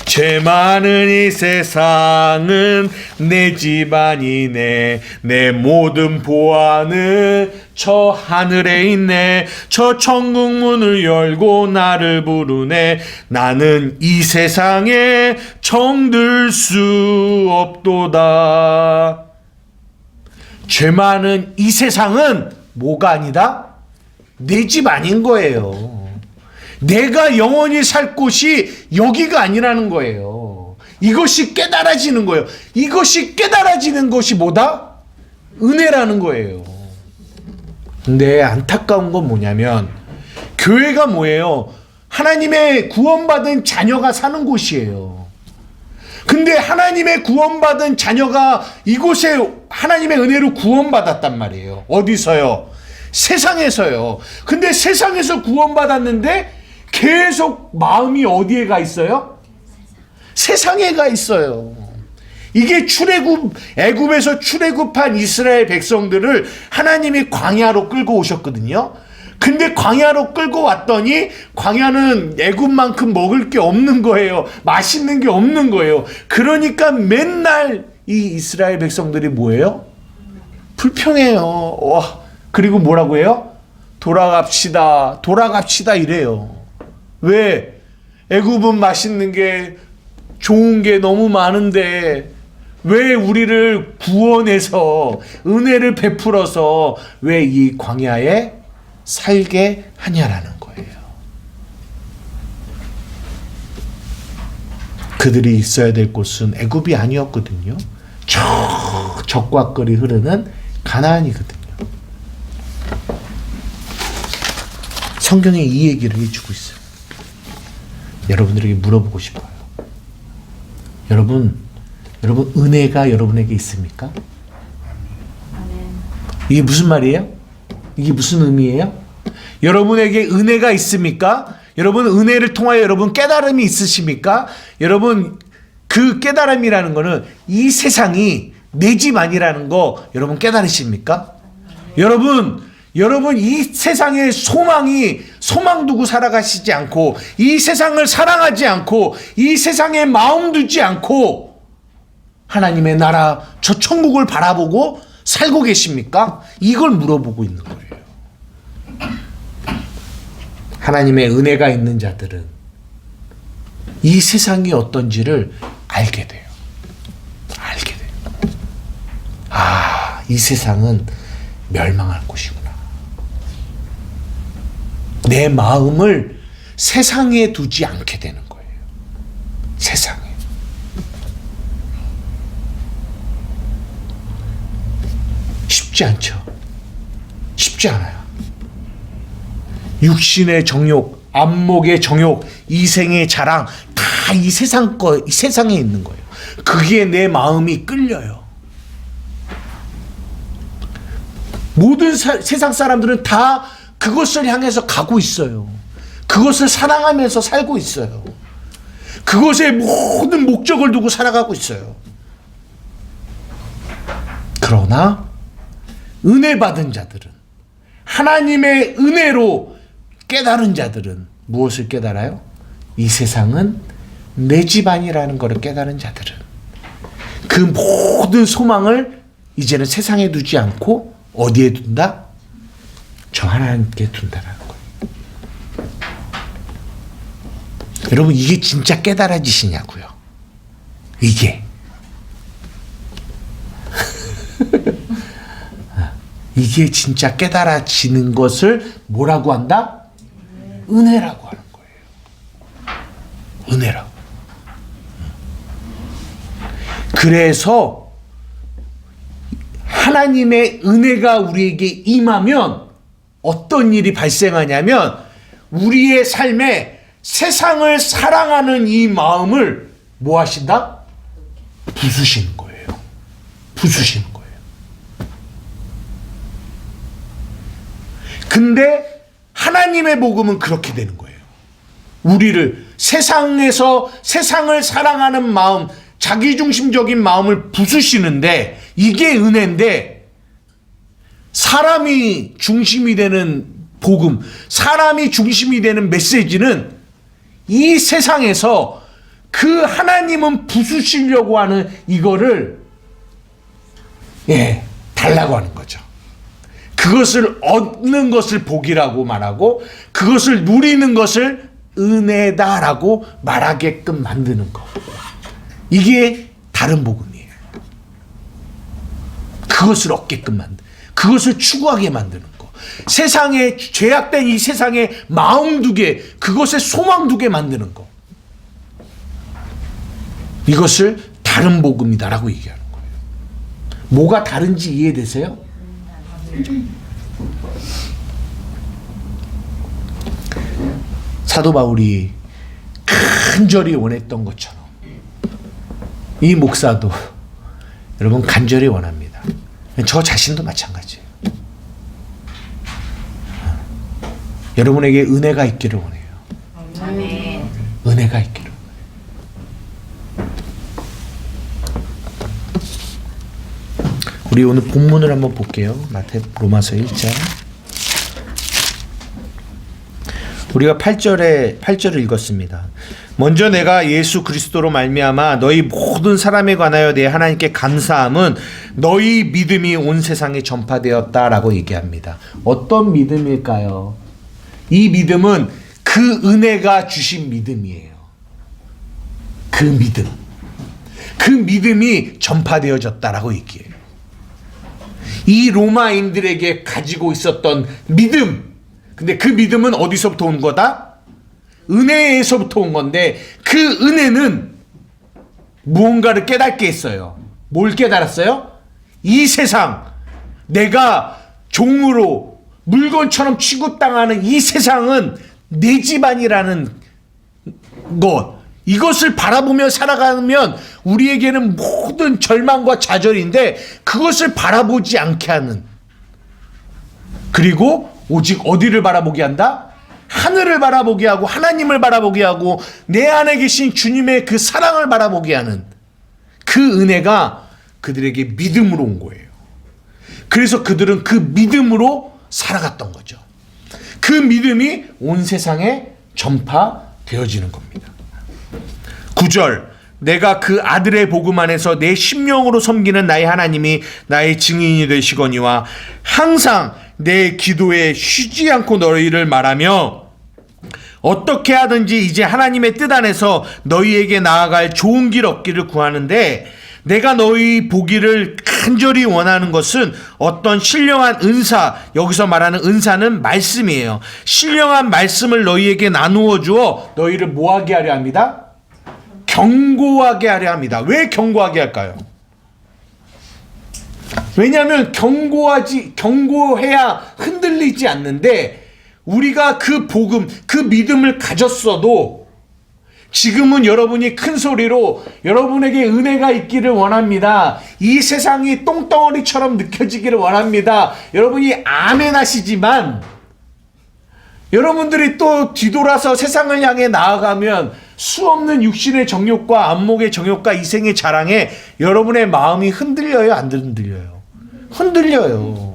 죄 많은 이 세상은 내 집안이네. 내 모든 보안은 저 하늘에 있네. 저 천국 문을 열고 나를 부르네. 나는 이 세상에 정들 수 없도다. 죄 많은 이 세상은 뭐가 아니다? 내 집 아닌 거예요. 내가 영원히 살 곳이 여기가 아니라는 거예요. 이것이 깨달아지는 거예요. 이것이 깨달아지는 것이 뭐다? 은혜라는 거예요. 근데 안타까운 건 뭐냐면, 교회가 뭐예요? 하나님의 구원받은 자녀가 사는 곳이에요. 근데 하나님의 구원받은 자녀가 이곳에 하나님의 은혜로 구원받았단 말이에요. 어디서요? 세상에서요. 근데 세상에서 구원받았는데 계속 마음이 어디에 가 있어요? 세상에 가 있어요. 이게 애굽에서 출애굽한 이스라엘 백성들을 하나님이 광야로 끌고 오셨거든요. 근데 광야로 끌고 왔더니 광야는 애굽만큼 먹을 게 없는 거예요. 맛있는 게 없는 거예요. 그러니까 맨날 이 이스라엘 백성들이 뭐예요? 불평해요. 그리고 뭐라고 해요? 돌아갑시다 이래요. 왜? 애굽은 맛있는 게, 좋은 게 너무 많은데 왜 우리를 구원해서 은혜를 베풀어서 왜 이 광야에 살게 하냐라는 거예요. 그들이 있어야 될 곳은 애굽이 아니었거든요. 저 적과 끌이 흐르는 가나안이거든요. 성경에 이 얘기를 해주고 있어요. 여러분들에게 물어보고 싶어요. 여러분 은혜가 여러분에게 있습니까? 이게 무슨 말이에요? 이게 무슨 의미예요? 여러분에게 은혜가 있습니까? 여러분 은혜를 통하여 여러분 깨달음이 있으십니까? 여러분 그 깨달음이라는 거는 이 세상이 내 집 아니라는 거 여러분 깨달으십니까? 여러분 이 세상의 소망 두고 살아가시지 않고 이 세상을 사랑하지 않고 이 세상에 마음 두지 않고 하나님의 나라 저 천국을 바라보고 살고 계십니까? 이걸 물어보고 있는 거예요. 하나님의 은혜가 있는 자들은 이 세상이 어떤지를 알게 돼요. 알게 돼요. 아, 이 세상은 멸망할 곳이구나. 내 마음을 세상에 두지 않게 되는 거예요. 세상에. 쉽지 않죠. 쉽지 않아요. 육신의 정욕, 안목의 정욕, 이생의 자랑 다 이 세상에 있는 거예요. 그게 내 마음이 끌려요. 모든 세상 사람들은 다 그것을 향해서 가고 있어요. 그것을 사랑하면서 살고 있어요. 그것에 모든 목적을 두고 살아가고 있어요. 그러나 은혜 받은 자들은, 하나님의 은혜로 깨달은 자들은 무엇을 깨달아요? 이 세상은 내 집 아니라는 것을 깨달은 자들은 그 모든 소망을 이제는 세상에 두지 않고 어디에 둔다? 저 하나님께 둔다라는 거예요. 여러분 이게 진짜 깨달아지시냐고요? 이게 이게 진짜 깨달아지는 것을 뭐라고 한다? 은혜라고 하는 거예요. 은혜라고. 그래서 하나님의 은혜가 우리에게 임하면 어떤 일이 발생하냐면 우리의 삶에 세상을 사랑하는 이 마음을 뭐 하신다? 부수시는 거예요. 부수시는 거예요. 근데 하나님의 복음은 그렇게 되는 거예요. 우리를 세상에서 세상을 사랑하는 마음, 자기중심적인 마음을 부수시는데 이게 은혜인데 사람이 중심이 되는 복음, 사람이 중심이 되는 메시지는 이 세상에서 그 하나님은 부수시려고 하는 이거를 달라고 하는 거죠. 그것을 얻는 것을 복이라고 말하고 그것을 누리는 것을 은혜다라고 말하게끔 만드는 거. 이게 다른 복음이에요. 그것을 얻게끔 그것을 추구하게 만드는 거. 세상에 죄악된 이 세상에 마음 두게, 그것에 소망 두게 만드는 거. 이것을 다른 복음이다라고 얘기하는 거예요. 뭐가 다른지 이해되세요? 사도 바울이 간절히 원했던 것처럼 이 목사도 여러분 간절히 원합니다. 저 자신도 마찬가지예요. 여러분에게 은혜가 있기를 원해요. 아멘. 은혜가 있기를 원해요. 우리 오늘 본문을 한번 볼게요. 로마서 1장. 우리가 8절을 읽었습니다. 먼저 내가 예수 그리스도로 말미암아 너희 모든 사람에 관하여 내 하나님께 감사함은 너희 믿음이 온 세상에 전파되었다라고 얘기합니다. 어떤 믿음일까요? 이 믿음은 그 은혜가 주신 믿음이에요. 그 믿음. 그 믿음이 전파되어졌다라고 얘기해요. 이 로마인들에게 가지고 있었던 믿음. 근데 그 믿음은 어디서부터 온 거다? 은혜에서부터 온 건데 그 은혜는 무언가를 깨닫게 했어요. 뭘 깨달았어요? 이 세상 내가 종으로 물건처럼 취급당하는 이 세상은 내 집안이라는 것, 이것을 바라보며 살아가면 우리에게는 모든 절망과 좌절인데 그것을 바라보지 않게 하는, 그리고 오직 어디를 바라보게 한다? 하늘을 바라보게 하고 하나님을 바라보게 하고 내 안에 계신 주님의 그 사랑을 바라보게 하는 그 은혜가 그들에게 믿음으로 온 거예요. 그래서 그들은 그 믿음으로 살아갔던 거죠. 그 믿음이 온 세상에 전파되어지는 겁니다. 9절, 내가 그 아들의 복음 안에서 내 심령으로 섬기는 나의 하나님이 나의 증인이 되시거니와 항상 내 기도에 쉬지 않고 너희를 말하며 어떻게 하든지 이제 하나님의 뜻 안에서 너희에게 나아갈 좋은 길 얻기를 구하는데, 내가 너희 보기를 간절히 원하는 것은 어떤 신령한 은사, 여기서 말하는 은사는 말씀이에요. 신령한 말씀을 너희에게 나누어 주어 너희를 뭐하게 하려 합니다? 경고하게 하려 합니다. 왜 경고하게 할까요? 왜냐하면 경고해야 흔들리지 않는데, 우리가 그 복음, 그 믿음을 가졌어도 지금은 여러분이 큰 소리로 여러분에게 은혜가 있기를 원합니다. 이 세상이 똥덩어리처럼 느껴지기를 원합니다. 여러분이 아멘 하시지만 여러분들이 또 뒤돌아서 세상을 향해 나아가면 수없는 육신의 정욕과 안목의 정욕과 이생의 자랑에 여러분의 마음이 흔들려요, 안 흔들려요? 흔들려요.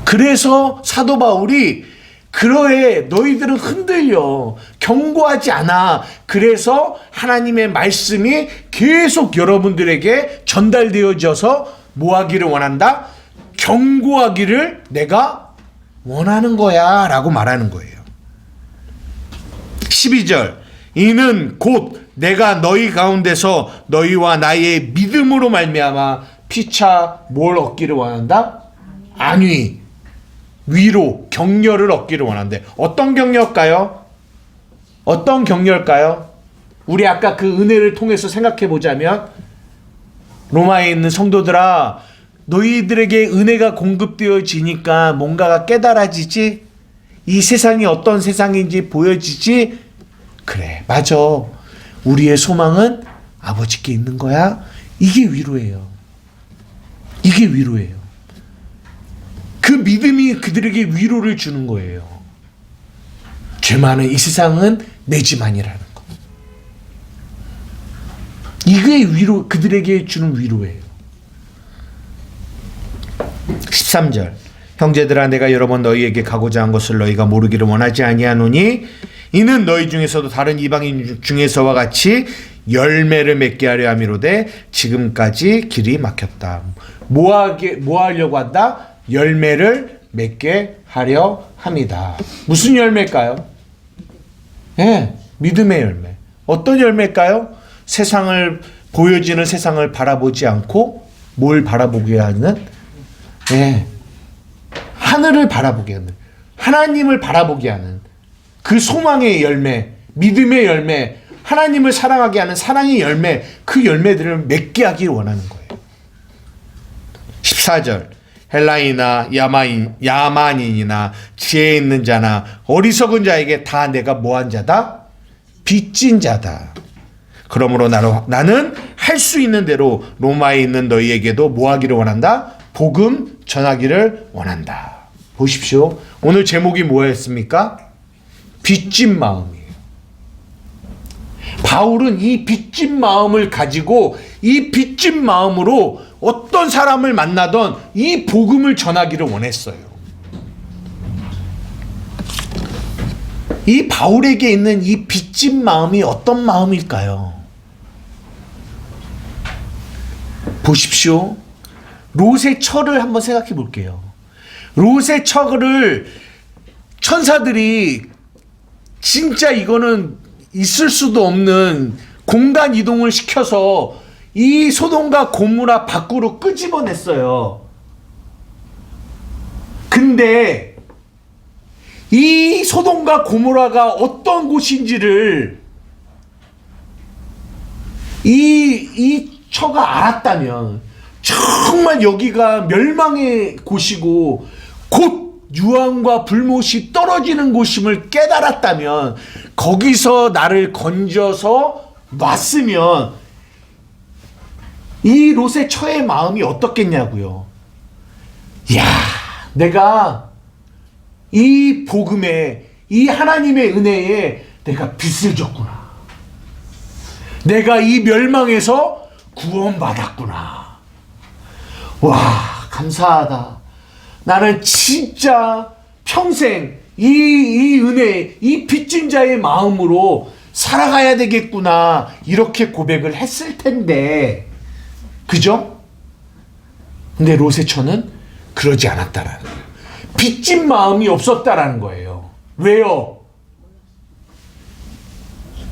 그래서 사도 바울이 그러해 너희들은 흔들려, 경고하지 않아. 그래서 하나님의 말씀이 계속 여러분들에게 전달되어져서 뭐 하기를 원한다? 경고하기를 내가 원하는 거야 라고 말하는 거예요. 12절, 이는 곧 내가 너희 가운데서 너희와 나의 믿음으로 말미암아 피차 뭘 얻기를 원한다? 안위, 위로, 격려를 얻기를 원한대. 어떤 격려일까요? 어떤 격려일까요? 우리 아까 그 은혜를 통해서 생각해 보자면, 로마에 있는 성도들아, 너희들에게 은혜가 공급되어지니까 뭔가가 깨달아지지? 이 세상이 어떤 세상인지 보여지지? 그래, 맞아. 우리의 소망은 아버지께 있는 거야. 이게 위로예요. 이게 위로예요. 그 믿음이 그들에게 위로를 주는 거예요. 죄 많은 이 세상은 내 집안이라는 거. 이게 위로, 그들에게 주는 위로예요. 13절, 형제들아, 내가 여러 번 너희에게 가고자 한 것을 너희가 모르기를 원하지 아니하노니 이는 너희 중에서도 다른 이방인 중에서와 같이 열매를 맺게 하려 함이로되 지금까지 길이 막혔다. 뭐 하려고 한다? 열매를 맺게 하려 합니다. 무슨 열매일까요? 믿음의 열매. 어떤 열매일까요? 세상을, 보여지는 세상을 바라보지 않고 뭘 바라보게 하는? 하늘을 바라보게 하는, 하나님을 바라보게 하는 그 소망의 열매, 믿음의 열매, 하나님을 사랑하게 하는 사랑의 열매, 그 열매들을 맺게 하길 원하는 거예요. 14절, 헬라인이나 야만인이나 지혜 있는 자나 어리석은 자에게 다 내가 뭐한 자다? 빚진 자다. 그러므로 나는 할 수 있는 대로 로마에 있는 너희에게도 뭐 하기를 원한다? 복음 전하기를 원한다. 보십시오. 오늘 제목이 뭐였습니까? 빚진 마음이에요. 바울은 이 빚진 마음을 가지고 이 빚진 마음으로 어떤 사람을 만나던 이 복음을 전하기를 원했어요. 이 바울에게 있는 이 빚진 마음이 어떤 마음일까요? 보십시오. 롯의 처를 한번 생각해 볼게요. 롯의 처를 천사들이 진짜 이거는 있을 수도 없는 공간 이동을 시켜서 이 소돔과 고모라 밖으로 끄집어냈어요. 근데 이 소돔과 고모라가 어떤 곳인지를 이 처가 알았다면 정말 여기가 멸망의 곳이고 곧 유황과 불못이 떨어지는 곳임을 깨달았다면, 거기서 나를 건져서 놨으면 이 롯의 처의 마음이 어떻겠냐고요. 야, 내가 이 복음에, 이 하나님의 은혜에 내가 빚을 졌구나. 내가 이 멸망에서 구원받았구나. 와, 감사하다. 나는 진짜 평생 이 은혜, 이 빚진 자의 마음으로 살아가야 되겠구나. 이렇게 고백을 했을 텐데, 그죠? 근데 롯의 처는 그러지 않았다라는 거예요. 빚진 마음이 없었다라는 거예요. 왜요?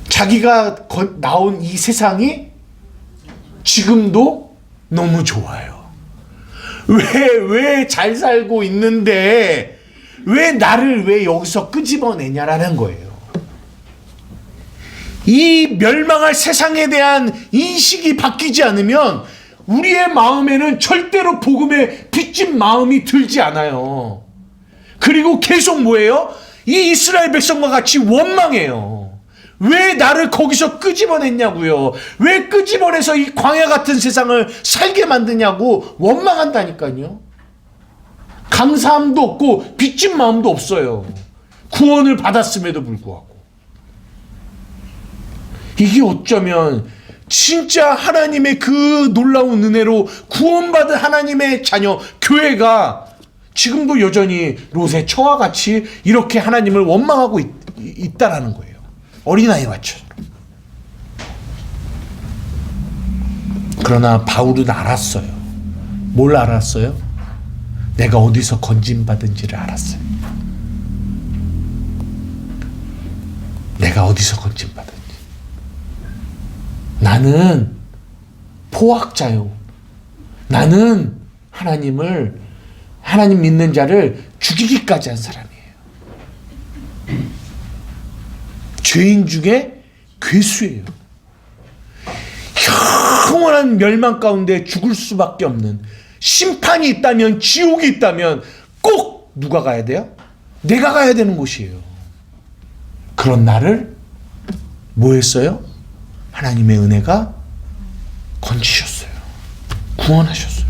자기가 나온 이 세상이 지금도 너무 좋아요. 왜 잘 살고 있는데 왜 나를 왜 여기서 끄집어내냐라는 거예요. 이 멸망할 세상에 대한 인식이 바뀌지 않으면 우리의 마음에는 절대로 복음의 빚진 마음이 들지 않아요. 그리고 계속 뭐예요? 이 이스라엘 백성과 같이 원망해요. 왜 나를 거기서 끄집어냈냐고요. 왜 끄집어내서 이 광야 같은 세상을 살게 만드냐고 원망한다니까요. 감사함도 없고 빚진 마음도 없어요. 구원을 받았음에도 불구하고. 이게 어쩌면 진짜 하나님의 그 놀라운 은혜로 구원받은 하나님의 자녀 교회가 지금도 여전히 롯의 처와 같이 이렇게 하나님을 원망하고 있다라는 거예요. 어린아이와처럼. 그러나 바울은 알았어요. 뭘 알았어요? 내가 어디서 건진받은지를 알았어요. 내가 어디서 건진받은지. 나는 포학자요. 나는 하나님 믿는 자를 죽이기까지 한 사람이에요. 죄인 중에 괴수예요. 영원한 멸망 가운데 죽을 수밖에 없는, 심판이 있다면, 지옥이 있다면 꼭 누가 가야 돼요? 내가 가야 되는 곳이에요. 그런 나를 뭐 했어요? 하나님의 은혜가 건지셨어요. 구원하셨어요.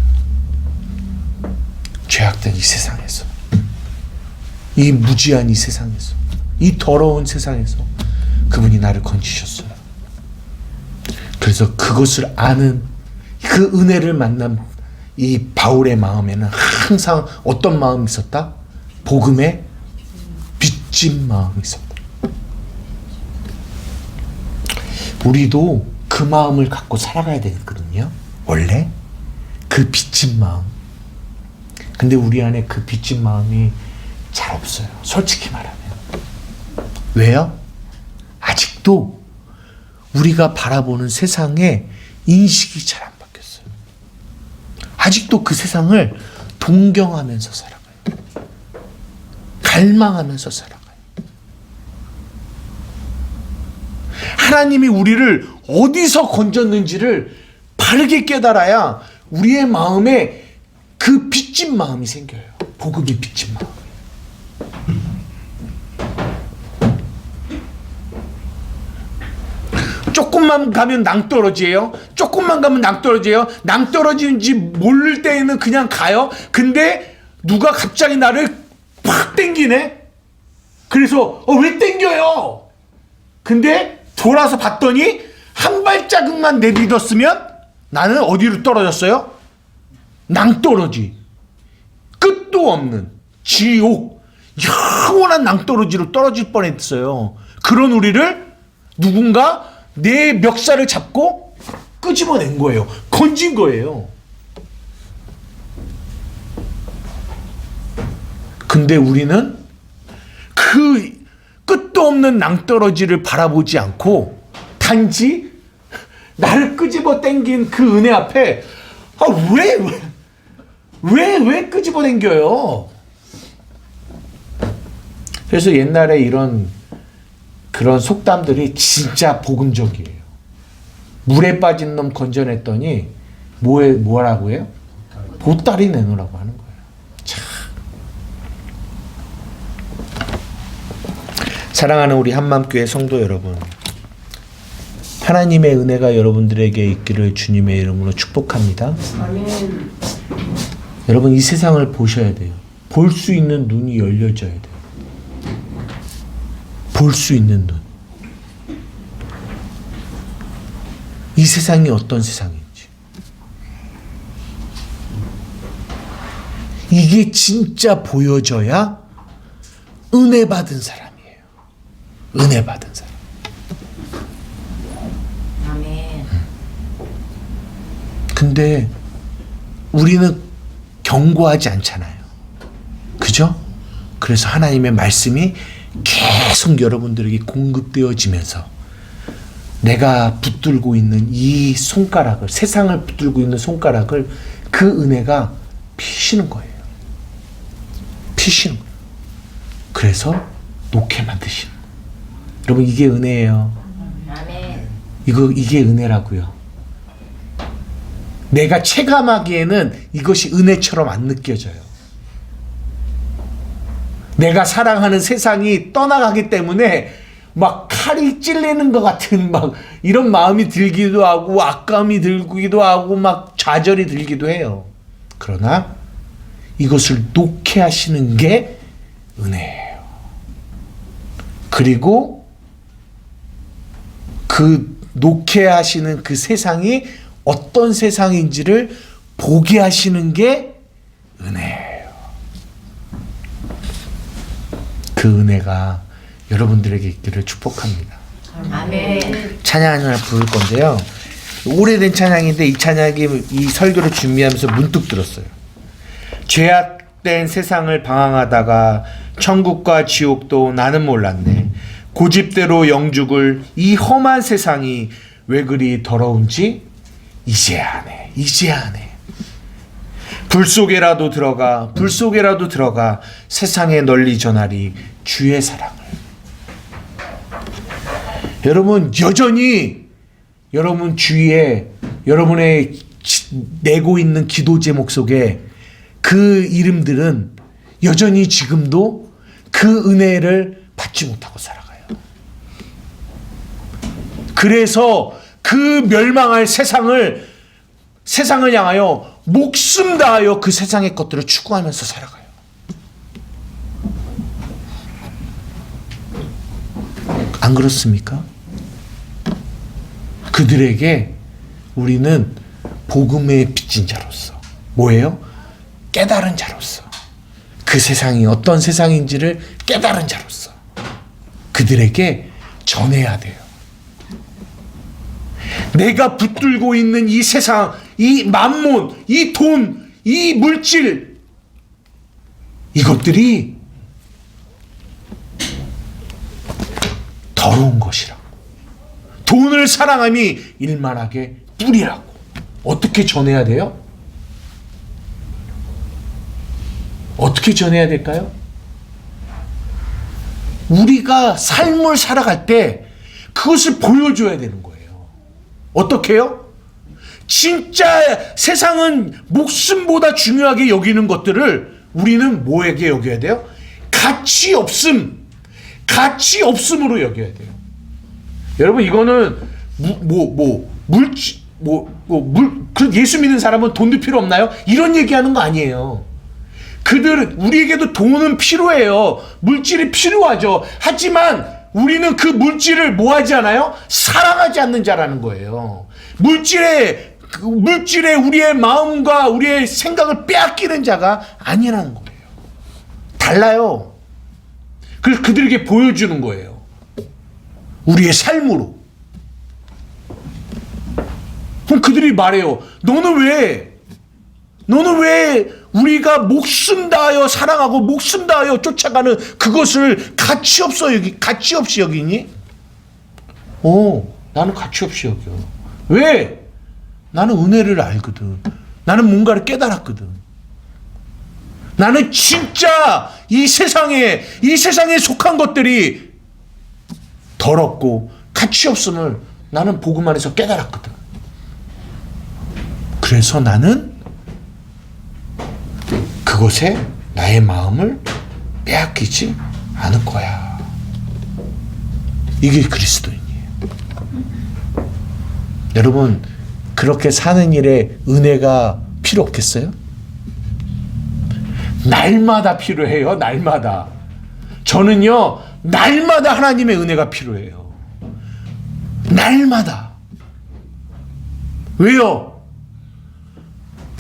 죄악된 이 세상에서, 이 무지한 이 세상에서, 이 더러운 세상에서 그분이 나를 건지셨어요. 그래서 그것을 아는 그 은혜를 만난 이 바울의 마음에는 항상 어떤 마음이 있었다? 복음의 빚진 마음이 있었다. 우리도 그 마음을 갖고 살아가야 되거든요. 원래 그 빚진 마음. 근데 우리 안에 그 빚진 마음이 잘 없어요. 솔직히 말하면. 왜요? 아직도 우리가 바라보는 세상의 인식이 잘 안 바뀌었어요. 아직도 그 세상을 동경하면서 살아가요. 갈망하면서 살아가요. 하나님이 우리를 어디서 건졌는지를 바르게 깨달아야 우리의 마음에 그 빚진 마음이 생겨요. 복음이 빚진 마음. 조금만 가면 낭떠러지예요. 조금만 가면 낭떠러지예요. 낭떠러지인지 모를 때에는 그냥 가요. 근데 누가 갑자기 나를 팍 땡기네. 그래서 왜 땡겨요? 근데 돌아서 봤더니 한 발자국만 내딛었으면 나는 어디로 떨어졌어요? 낭떠러지. 끝도 없는 지옥. 영원한 낭떠러지로 떨어질 뻔했어요. 그런 우리를 누군가 내 멱살을 잡고 끄집어낸 거예요. 건진 거예요. 근데 우리는 그 끝도 없는 낭떠러지를 바라보지 않고 단지 나를 끄집어 당긴 그 은혜 앞에 왜 끄집어 당겨요? 그래서 옛날에 그런 속담들이 진짜 복음적이에요. 물에 빠진 놈 건져냈더니 뭐라고 해요? 보따리 내놓으라고 하는 거예요. 참. 사랑하는 우리 한맘교회 성도 여러분, 하나님의 은혜가 여러분들에게 있기를 주님의 이름으로 축복합니다. 아멘. 여러분, 이 세상을 보셔야 돼요. 볼 수 있는 눈이 열려져야 돼요. 볼 수 있는 눈. 이 세상이 어떤 세상인지. 이게 진짜 보여져야 은혜 받은 사람이에요. 은혜 받은 사람. 아멘. 근데 우리는 경고하지 않잖아요. 그죠? 그래서 하나님의 말씀이 계속 여러분들에게 공급되어지면서 내가 붙들고 있는 이 손가락을, 세상을 붙들고 있는 손가락을 그 은혜가 피시는 거예요. 피시는 거예요. 그래서 놓게 만드시는 거예요. 여러분, 이게 은혜예요. 아멘. 이게 은혜라고요. 내가 체감하기에는 이것이 은혜처럼 안 느껴져요. 내가 사랑하는 세상이 떠나가기 때문에 막 칼이 찔리는 것 같은 막 이런 마음이 들기도 하고 악감이 들기도 하고 막 좌절이 들기도 해요. 그러나 이것을 놓게 하시는 게 은혜예요. 그리고 그 놓게 하시는 그 세상이 어떤 세상인지를 보게 하시는 게 은혜예요. 그 은혜가 여러분들에게 있기를 축복합니다. 아멘. 찬양을 부를 건데요. 오래된 찬양인데 이 찬양이 이 설교를 준비하면서 문득 들었어요. 죄악된 세상을 방황하다가 천국과 지옥도 나는 몰랐네. 고집대로 영죽을 이 험한 세상이 왜 그리 더러운지 이제 아네. 이제 아네. 불 속에라도 들어가 세상에 널리 전하리 주의 사랑을. 여러분, 여전히 여러분 주위에 여러분의 내고 있는 기도 제목 속에 그 이름들은 여전히 지금도 그 은혜를 받지 못하고 살아가요. 그래서 그 멸망할 세상을 향하여 목숨 다하여 그 세상의 것들을 추구하면서 살아가요. 안 그렇습니까? 그들에게 우리는 복음의 빚진 자로서, 뭐예요? 깨달은 자로서, 그 세상이 어떤 세상인지를 깨달은 자로서 그들에게 전해야 돼요. 내가 붙들고 있는 이 세상, 이 만몬, 이 돈, 이 물질, 이것들이 더러운 것이라고. 돈을 사랑함이 일만하게 뿌리라고. 어떻게 전해야 돼요? 어떻게 전해야 될까요? 우리가 삶을 살아갈 때 그것을 보여줘야 되는 거예요. 어떻게 해요? 진짜 세상은 목숨보다 중요하게 여기는 것들을 우리는 뭐에게 여겨야 돼요? 가치 없음으로 여겨야 돼요. 여러분, 이거는 예수 믿는 사람은 돈도 필요 없나요? 이런 얘기하는 거 아니에요. 우리에게도 돈은 필요해요. 물질이 필요하죠. 하지만 우리는 그 물질을 뭐 하지 않아요? 사랑하지 않는 자라는 거예요. 물질에 우리의 마음과 우리의 생각을 빼앗기는 자가 아니라는 거예요. 달라요. 그래서 그들에게 보여주는 거예요. 우리의 삶으로. 그럼 그들이 말해요. 너는 왜 우리가 목숨 다하여 사랑하고 목숨 다하여 쫓아가는 그것을 가치 없이 여기니? 나는 가치 없이 여겨. 왜? 나는 은혜를 알거든. 나는 뭔가를 깨달았거든. 나는 진짜 이 세상에 속한 것들이 더럽고 가치 없음을 나는 복음 안에서 깨달았거든. 그래서 나는 그것에 나의 마음을 빼앗기지 않을 거야. 이게 그리스도인이에요. 여러분, 그렇게 사는 일에 은혜가 필요 없겠어요? 날마다 필요해요. 날마다. 저는요, 날마다 하나님의 은혜가 필요해요. 날마다. 왜요?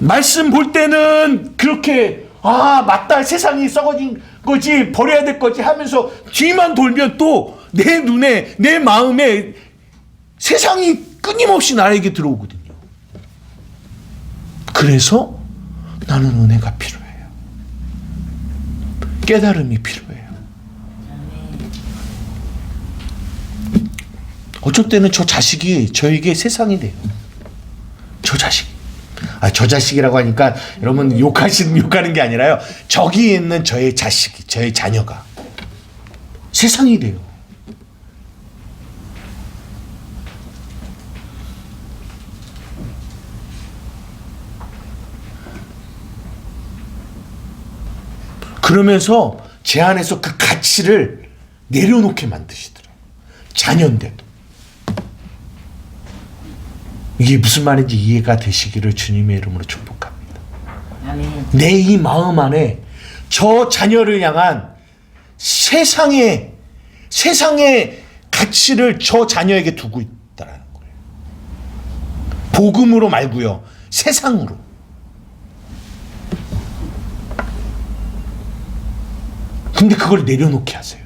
말씀 볼 때는 그렇게 맞다, 세상이 썩어진 거지, 버려야 될 거지 하면서 뒤만 돌면 또 내 눈에, 내 마음에 세상이 끊임없이 나에게 들어오거든요. 그래서 나는 은혜가 필요해요. 깨달음이 필요해요. 어쩔 때는 저 자식이 저에게 세상이 돼요. 저 자식이. 저 자식이라고 하니까 여러분 욕하는 게 아니라요. 저기 있는 저의 자식이, 저의 자녀가 세상이 돼요. 그러면서 제 안에서 그 가치를 내려놓게 만드시더라고요. 자녀인데도. 이게 무슨 말인지 이해가 되시기를 주님의 이름으로 축복합니다. 아멘. 내 이 마음 안에 저 자녀를 향한 세상의 가치를 저 자녀에게 두고 있다는 거예요. 복음으로 말고요. 세상으로. 근데 그걸 내려놓게 하세요.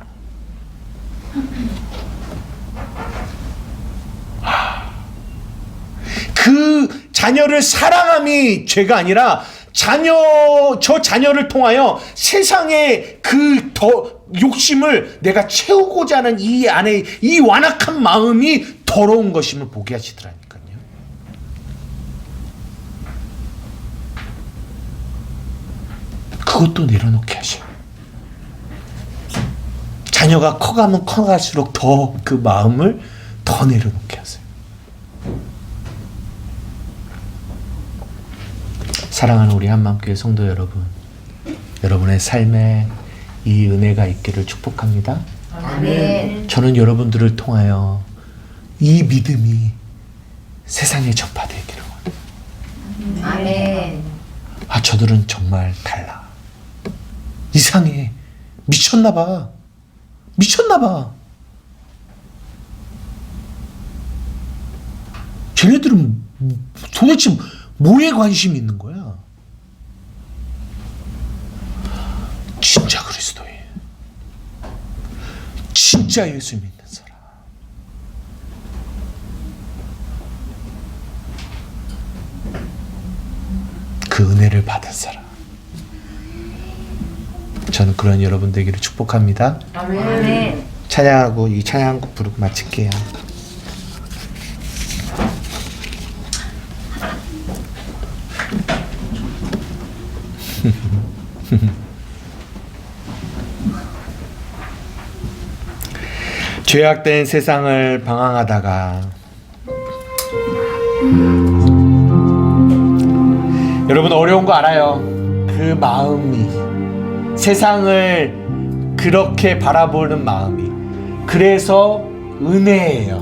그 자녀를 사랑함이 죄가 아니라 저 자녀를 통하여 세상의 그 욕심을 내가 채우고자 하는 이 안에 이 완악한 마음이 더러운 것임을 보게 하시더라니까요. 그것도 내려놓게 하셔요. 자녀가 커가면 커갈수록 더 그 마음을 더 내려놓게 하세요. 사랑하는 우리 한마음교회 성도 여러분, 여러분의 삶에 이 은혜가 있기를 축복합니다. 아멘. 저는 여러분들을 통하여 이 믿음이 세상에 전파되기를 원해요. 아멘. 저들은 정말 달라. 이상해. 미쳤나봐. 쟤네들은 도대체 뭐에 관심이 있는 거야? 진짜 그리스도인, 진짜 예수 믿는 사람, 그 은혜를 받은 사람. 저는 그런 여러분 되기를 축복합니다. 아멘. 찬양하고 이 찬양곡 부르고 마칠게요. 죄악된 세상을 방황하다가 여러분 어려운 거 알아요. 그 마음이 세상을 그렇게 바라보는 마음이 그래서 은혜예요.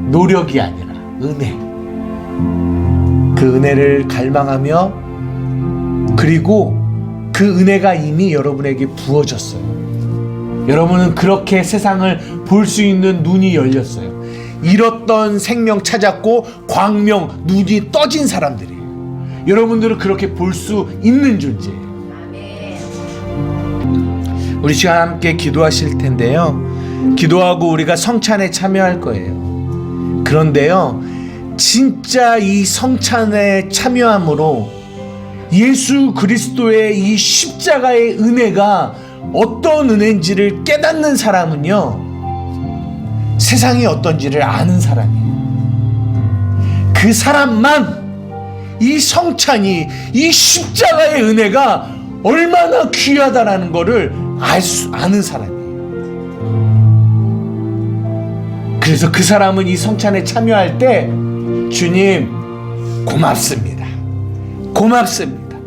노력이 아니라 은혜. 그 은혜를 갈망하며 그리고 그 은혜가 이미 여러분에게 부어졌어요. 여러분은 그렇게 세상을 볼 수 있는 눈이 열렸어요. 잃었던 생명 찾았고 광명, 눈이 떠진 사람들이에요. 여러분들은 그렇게 볼 수 있는 존재예요. 우리 시간 함께 기도하실 텐데요. 기도하고 우리가 성찬에 참여할 거예요. 그런데요, 진짜 이 성찬에 참여함으로 예수 그리스도의 이 십자가의 은혜가 어떤 은혜인지를 깨닫는 사람은요, 세상이 어떤지를 아는 사람이에요. 그 사람만 이 성찬이, 이 십자가의 은혜가 얼마나 귀하다라는 것을 아는 사람이에요. 그래서 그 사람은 이 성찬에 참여할 때 주님 고맙습니다. 고맙습니다.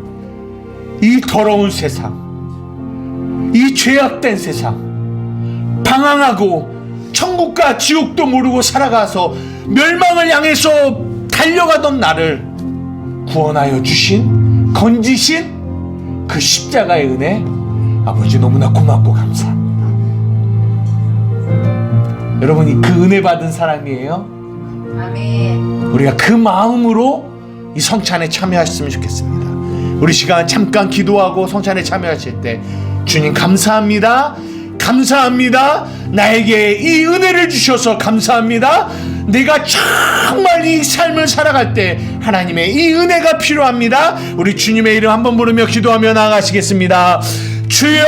이 더러운 세상, 이 죄악된 세상, 방황하고 천국과 지옥도 모르고 살아가서 멸망을 향해서 달려가던 나를 구원하여 주신, 건지신 그 십자가의 은혜, 아버지 너무나 고맙고 감사합니다. 여러분이 그 은혜 받은 사람이에요. 아멘. 우리가 그 마음으로 이 성찬에 참여하셨으면 좋겠습니다. 우리 시간 잠깐 기도하고 성찬에 참여하실 때 주님 감사합니다. 감사합니다. 나에게 이 은혜를 주셔서 감사합니다. 내가 정말 이 삶을 살아갈 때 하나님의 이 은혜가 필요합니다. 우리 주님의 이름 한번 부르며 기도하며 나아가시겠습니다. 주여